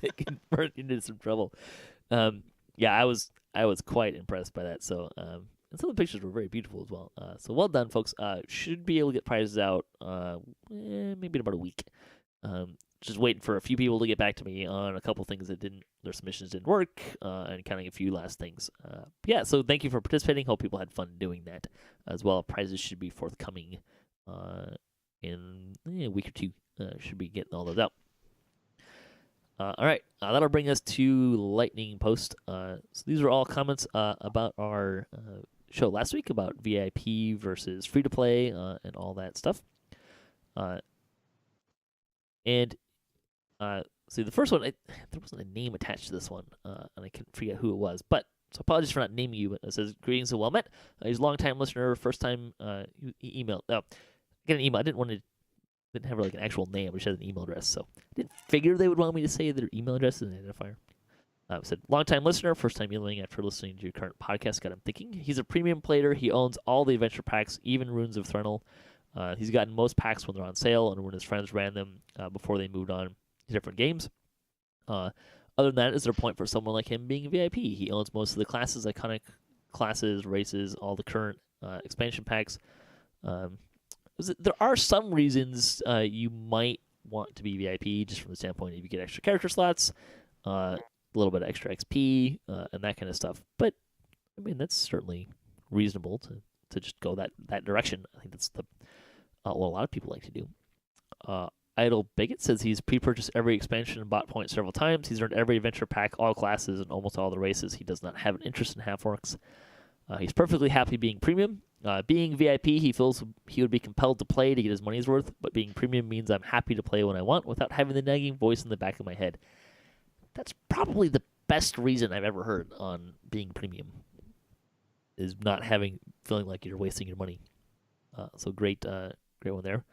can burn you into some trouble. Yeah, I was quite impressed by that. So, and some of the pictures were very beautiful as well. So well done, folks. Should be able to get prizes out maybe in about a week. Just waiting for a few people to get back to me on a couple things that their submissions didn't work, and counting a few last things. Yeah, so thank you for participating. Hope people had fun doing that as well. Prizes should be forthcoming in a week or two. Should be getting all those out. All right, that'll bring us to Lightning Post. So these are all comments about our show last week about VIP versus free-to-play and all that stuff. And see, the first one, there wasn't a name attached to this one, and I couldn't forget who it was. But so apologies for not naming you. But it says, greetings and well met. He's a long-time listener, first time he emailed. I got an email. I didn't have like an actual name. I just had an email address, so I didn't figure they would want me to say their email address as an identifier. Said, long-time listener, first time emailing after listening to your current podcast. Got him thinking. He's a premium player. He owns all the adventure packs, even Runes of Threnel. He's gotten most packs when they're on sale and when his friends ran them before they moved on to different games. Other than that, is there a point for someone like him being VIP? He owns most of the classes, iconic classes, races, all the current expansion packs. There are some reasons you might want to be VIP, just from the standpoint of you get extra character slots, a little bit of extra XP, and that kind of stuff. But I mean, that's certainly reasonable to just go that direction. I think that's what a lot of people like to do. Idle Bigot says he's pre-purchased every expansion and bought points several times. He's earned every adventure pack, all classes, and almost all the races. He does not have an interest in half-orcs. He's perfectly happy being premium. Being VIP, he feels he would be compelled to play to get his money's worth, but being premium means I'm happy to play when I want without having the nagging voice in the back of my head. That's probably the best reason I've ever heard on being premium, is not feeling like you're wasting your money. So great one there.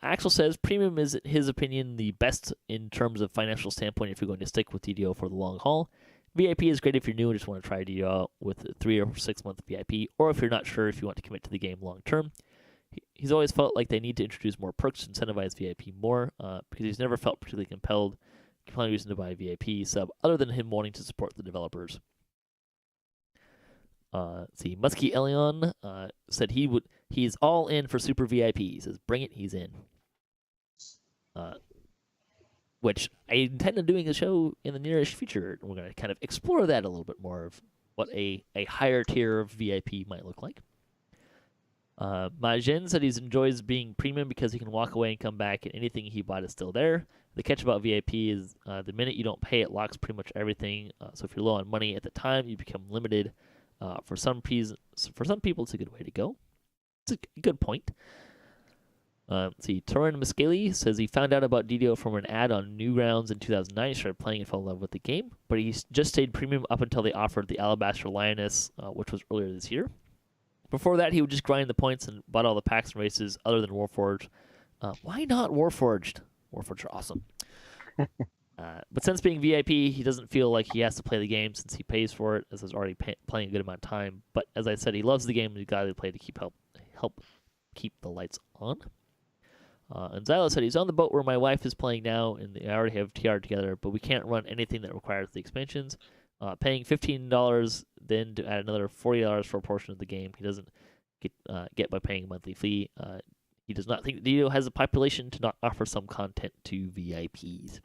Axel says premium is, in his opinion, the best in terms of financial standpoint if you're going to stick with DDO for the long haul. VIP is great if you're new and just want to try DDO out with a 3 or 6 month VIP, or if you're not sure if you want to commit to the game long term. He's always felt like they need to introduce more perks to incentivize VIP more, because he's never felt particularly compelling reason to buy a VIP sub other than him wanting to support the developers. See, Muskie Elion said he's all in for Super VIP. He says, bring it, he's in. Which I intend on doing a show in the nearest future. We're going to kind of explore that a little bit more of what a higher tier of VIP might look like. Majin said he enjoys being premium because he can walk away and come back and anything he bought is still there. The catch about VIP is the minute you don't pay, it locks pretty much everything. So if you're low on money at the time, you become limited. For some people, it's a good way to go. It's a good point. Let's see, Torin Muscali says he found out about DDO from an ad on Newgrounds in 2009. He started playing and fell in love with the game, but he just stayed premium up until they offered the Alabaster Lioness, which was earlier this year. Before that, he would just grind the points and bought all the packs and races other than Warforged. Why not Warforged? Warforged are awesome. But since being VIP, he doesn't feel like he has to play the game since he pays for it, as he's already playing a good amount of time. But as I said, he loves the game and he's got to play to help keep the lights on. And Xylo said he's on the boat where my wife is playing now, and they already have TR together, but we can't run anything that requires the expansions. Paying $15, then to add another $40 for a portion of the game, he doesn't get by paying a monthly fee. He does not think DDO has a population to not offer some content to VIPs.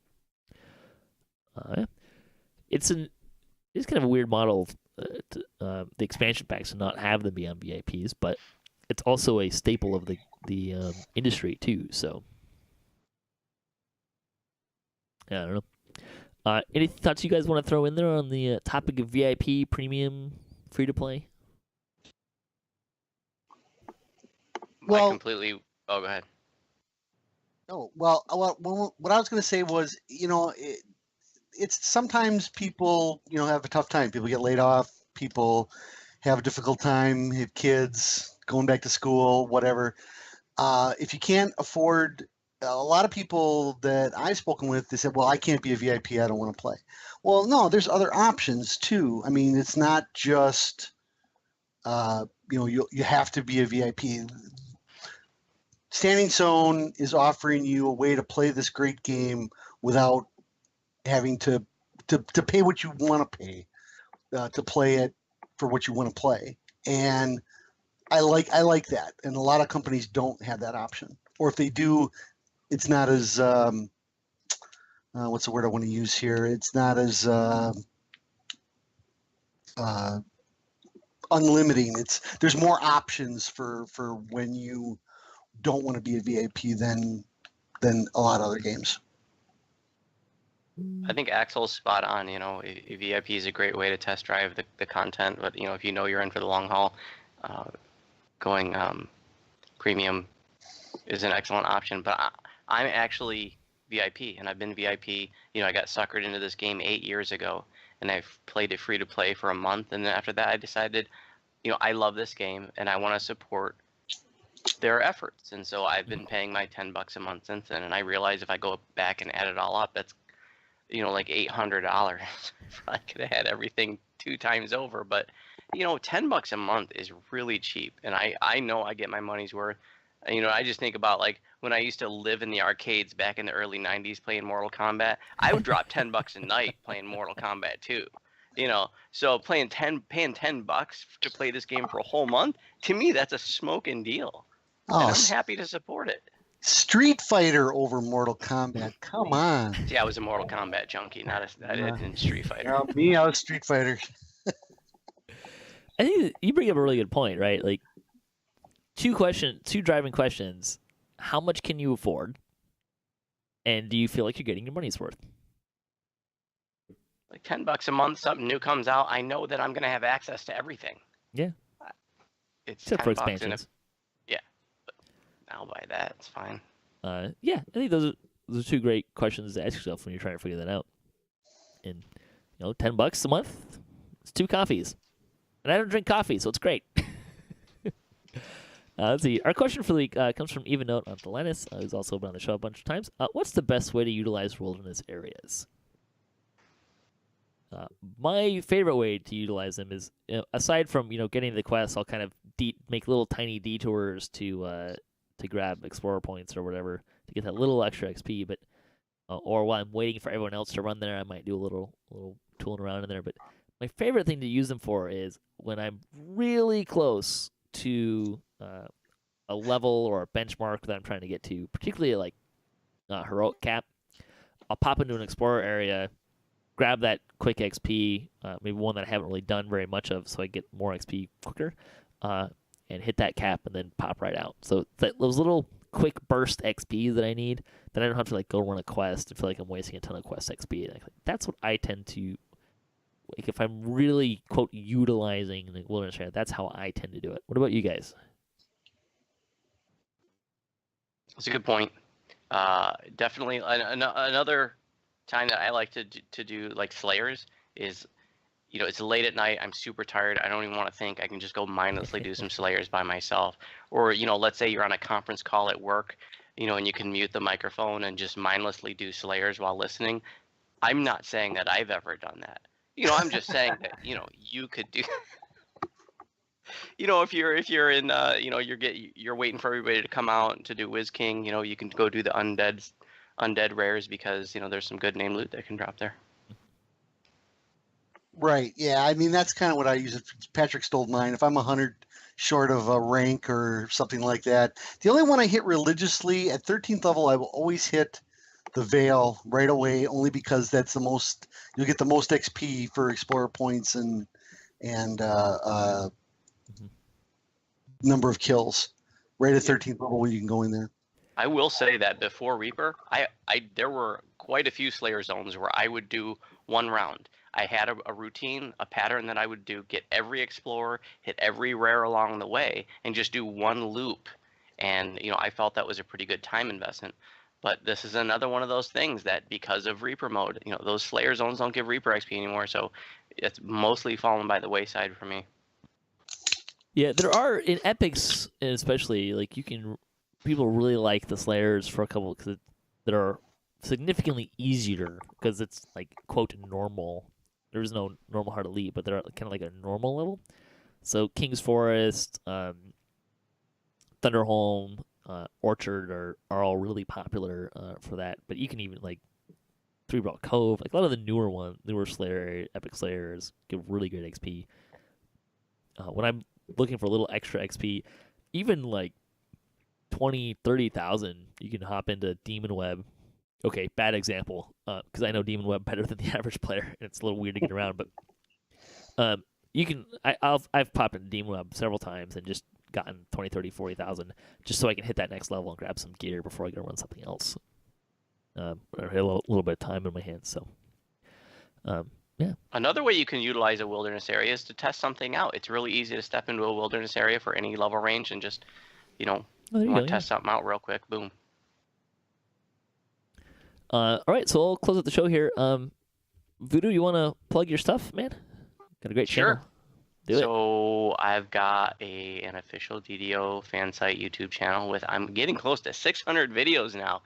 It's kind of a weird model, the expansion packs, to not have them be on VIPs, but it's also a staple of the industry too. So yeah, I don't know. Any thoughts you guys want to throw in there on the topic of VIP, premium, free to play? Well, I completely. Oh, go ahead. Oh, well, what I was going to say was, it's sometimes people, have a tough time. People get laid off. People have a difficult time, have kids, going back to school, whatever. If you can't afford, a lot of people that I've spoken with, they said, well, I can't be a VIP. I don't want to play. Well, no, there's other options too. I mean, it's not just, you have to be a VIP. Standing Zone is offering you a way to play this great game without having to pay what you want to pay to play it for what you want to play. And I like that. And a lot of companies don't have that option. Or if they do, it's not as what's the word I want to use here? It's not as unlimiting. There's more options for when you don't want to be a VIP than a lot of other games. I think Axel's spot on. A VIP is a great way to test drive the content, but if you're in for the long haul, going premium is an excellent option. But I'm actually VIP, and I've been VIP. I got suckered into this game 8 years ago, and I've played it free to play for a month, and then after that I decided, I love this game, and I want to support their efforts, and so I've been paying my $10 a month since then. And I realize if I go back and add it all up, that's like $800. I could have had everything 2 times over, but $10 a month is really cheap, and I know I get my money's worth. I just think about like when I used to live in the arcades back in the early 90s playing Mortal Kombat. I would drop $10 a night playing Mortal Kombat 2. So paying $10 to play this game for a whole month, to me that's a smoking deal. And I'm happy to support it. Street Fighter over Mortal Kombat. Come on. See, I was a Mortal Kombat junkie, I didn't Street Fighter. I was Street Fighter. I think you bring up a really good point, right? Like, two driving questions. How much can you afford? And do you feel like you're getting your money's worth? Like $10 a month, something new comes out, I know that I'm going to have access to everything. Yeah. It's except for expansions. Yeah. But I'll buy that. It's fine. Yeah, I think those are 2 great questions to ask yourself when you're trying to figure that out. And $10 a month, it's 2 coffees. And I don't drink coffee, so it's great. Let's see. Our question for the week comes from Evanote on Thelanis, who's also been on the show a bunch of times. What's the best way to utilize wilderness areas? My favorite way to utilize them is, aside from getting the quests, I'll kind of make little tiny detours to grab explorer points or whatever to get that little extra XP. But or while I'm waiting for everyone else to run there, I might do a little tooling around in there. But my favorite thing to use them for is when I'm really close to a level or a benchmark that I'm trying to get to, particularly like heroic cap. I'll pop into an explorer area, grab that quick XP, maybe one that I haven't really done very much of, so I get more XP quicker, and hit that cap and then pop right out. So those little quick burst XP that I need, that I don't have to go run a quest and feel like I'm wasting a ton of quest XP. That's what I tend to, if I'm really, quote, utilizing the wilderness area, that's how I tend to do it. What about you guys? That's a good point. Definitely another time that I like to do like Slayers is, it's late at night, I'm super tired, I don't even want to think, I can just go mindlessly do some Slayers by myself. Or, let's say you're on a conference call at work, and you can mute the microphone and just mindlessly do Slayers while listening. I'm not saying that I've ever done that. I'm just saying that, you could do if you're in, you're waiting for everybody to come out to do Whiz King. You can go do the undead rares because there's some good name loot that can drop there. Right. Yeah. I mean, that's kind of what I use. Patrick stole mine. If I'm 100 short of a rank or something like that, the only one I hit religiously at 13th level, I will always hit the Veil right away, only because that's the most. You'll get the most XP for Explorer points and number of kills. Right at 13th level, you can go in there. I will say that before Reaper, there were quite a few Slayer zones where I would do one round. I had a routine, a pattern that I would do, get every Explorer, hit every rare along the way, and just do one loop. And, I felt that was a pretty good time investment. But this is another one of those things that because of Reaper mode, those Slayer zones don't give Reaper XP anymore. So it's mostly fallen by the wayside for me. Yeah, there are, in Epics especially, like people really like the Slayers for a couple, because that are significantly easier, because it's like, quote, normal. There's no normal hard elite, but they're kind of like a normal level. So King's Forest, Thunderholm, Orchard are all really popular for that. But you can even like Three Belt Cove, like a lot of the newer Slayer, Epic Slayers give really good XP. When I'm looking for a little extra XP, even like 20, 30,000, you can hop into Demon Web. Okay, bad example, because I know Demon Web better than the average player, and it's a little weird to get around. But you can. I've popped into Demon Web several times and just gotten 20, 30, 40,000 just so I can hit that next level and grab some gear before I go run something else. Or hit a little bit of time in my hands. So, yeah. Another way you can utilize a wilderness area is to test something out. It's really easy to step into a wilderness area for any level range and just, test something out real quick. Boom. All right, so I'll close out the show here. Voodoo, you want to plug your stuff, man? Got a great channel. Do it. So I've got an official DDO fan site YouTube channel I'm getting close to 600 videos now.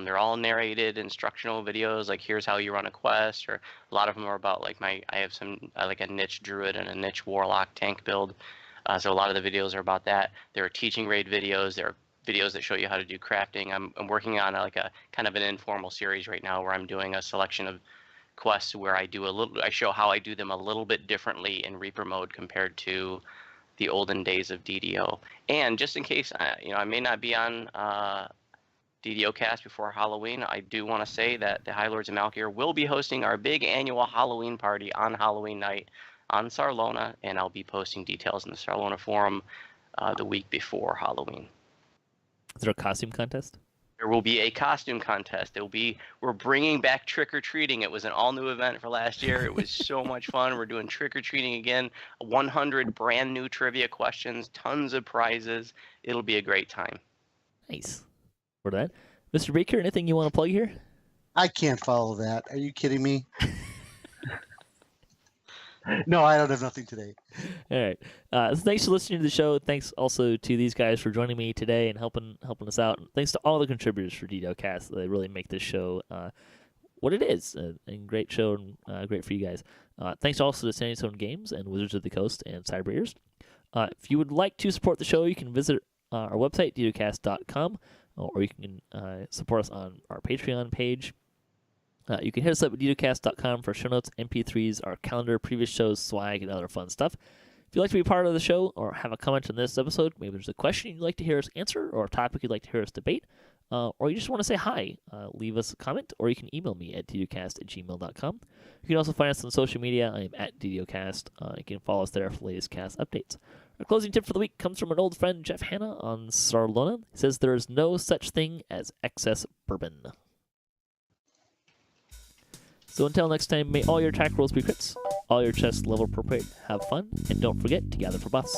They're all narrated instructional videos, like here's how you run a quest, or a lot of them are about like I have some like a niche druid and a niche warlock tank build. So a lot of the videos are about that. There are teaching raid videos. There are videos that show you how to do crafting. I'm working on a kind of an informal series right now where I'm doing a selection of quests where I show how I do them a little bit differently in Reaper mode compared to the olden days of DDO. And just in case I may not be on DDOcast before Halloween, I do want to say that the High Lords of Malkir will be hosting our big annual Halloween party on Halloween night on Sarlona, and I'll be posting details in the Sarlona forum the week before Halloween. Is there a costume contest? There will be a costume contest. We're bringing back trick-or-treating. It was an all-new event for last year. It was so much fun. We're doing trick-or-treating again. 100 brand new trivia questions, tons of prizes. It'll be a great time. Nice. For that. Mr. Beeker, anything you want to plug here? I can't follow that. Are you kidding me? No, I don't have nothing today. All right. So thanks for listening to the show. Thanks also to these guys for joining me today and helping us out. Thanks to all the contributors for DDOcast. They really make this show what it is. A great show and great for you guys. Thanks also to San Antonio Games and Wizards of the Coast and Cyber Ears. If you would like to support the show, you can visit our website, DDOcast.com, or you can support us on our Patreon page. You can hit us up at DDOcast.com for show notes, MP3s, our calendar, previous shows, swag, and other fun stuff. If you'd like to be part of the show or have a comment on this episode, maybe there's a question you'd like to hear us answer or a topic you'd like to hear us debate, or you just want to say hi, leave us a comment, or you can email me at ddocast@gmail.com. You can also find us on social media. I am at DDOcast. You can follow us there for the latest cast updates. Our closing tip for the week comes from an old friend, Jeff Hanna, on Sarlona. He says there is no such thing as excess bourbon. So until next time, may all your attack rolls be crits, all your chests level appropriate, have fun, and don't forget to gather for boss.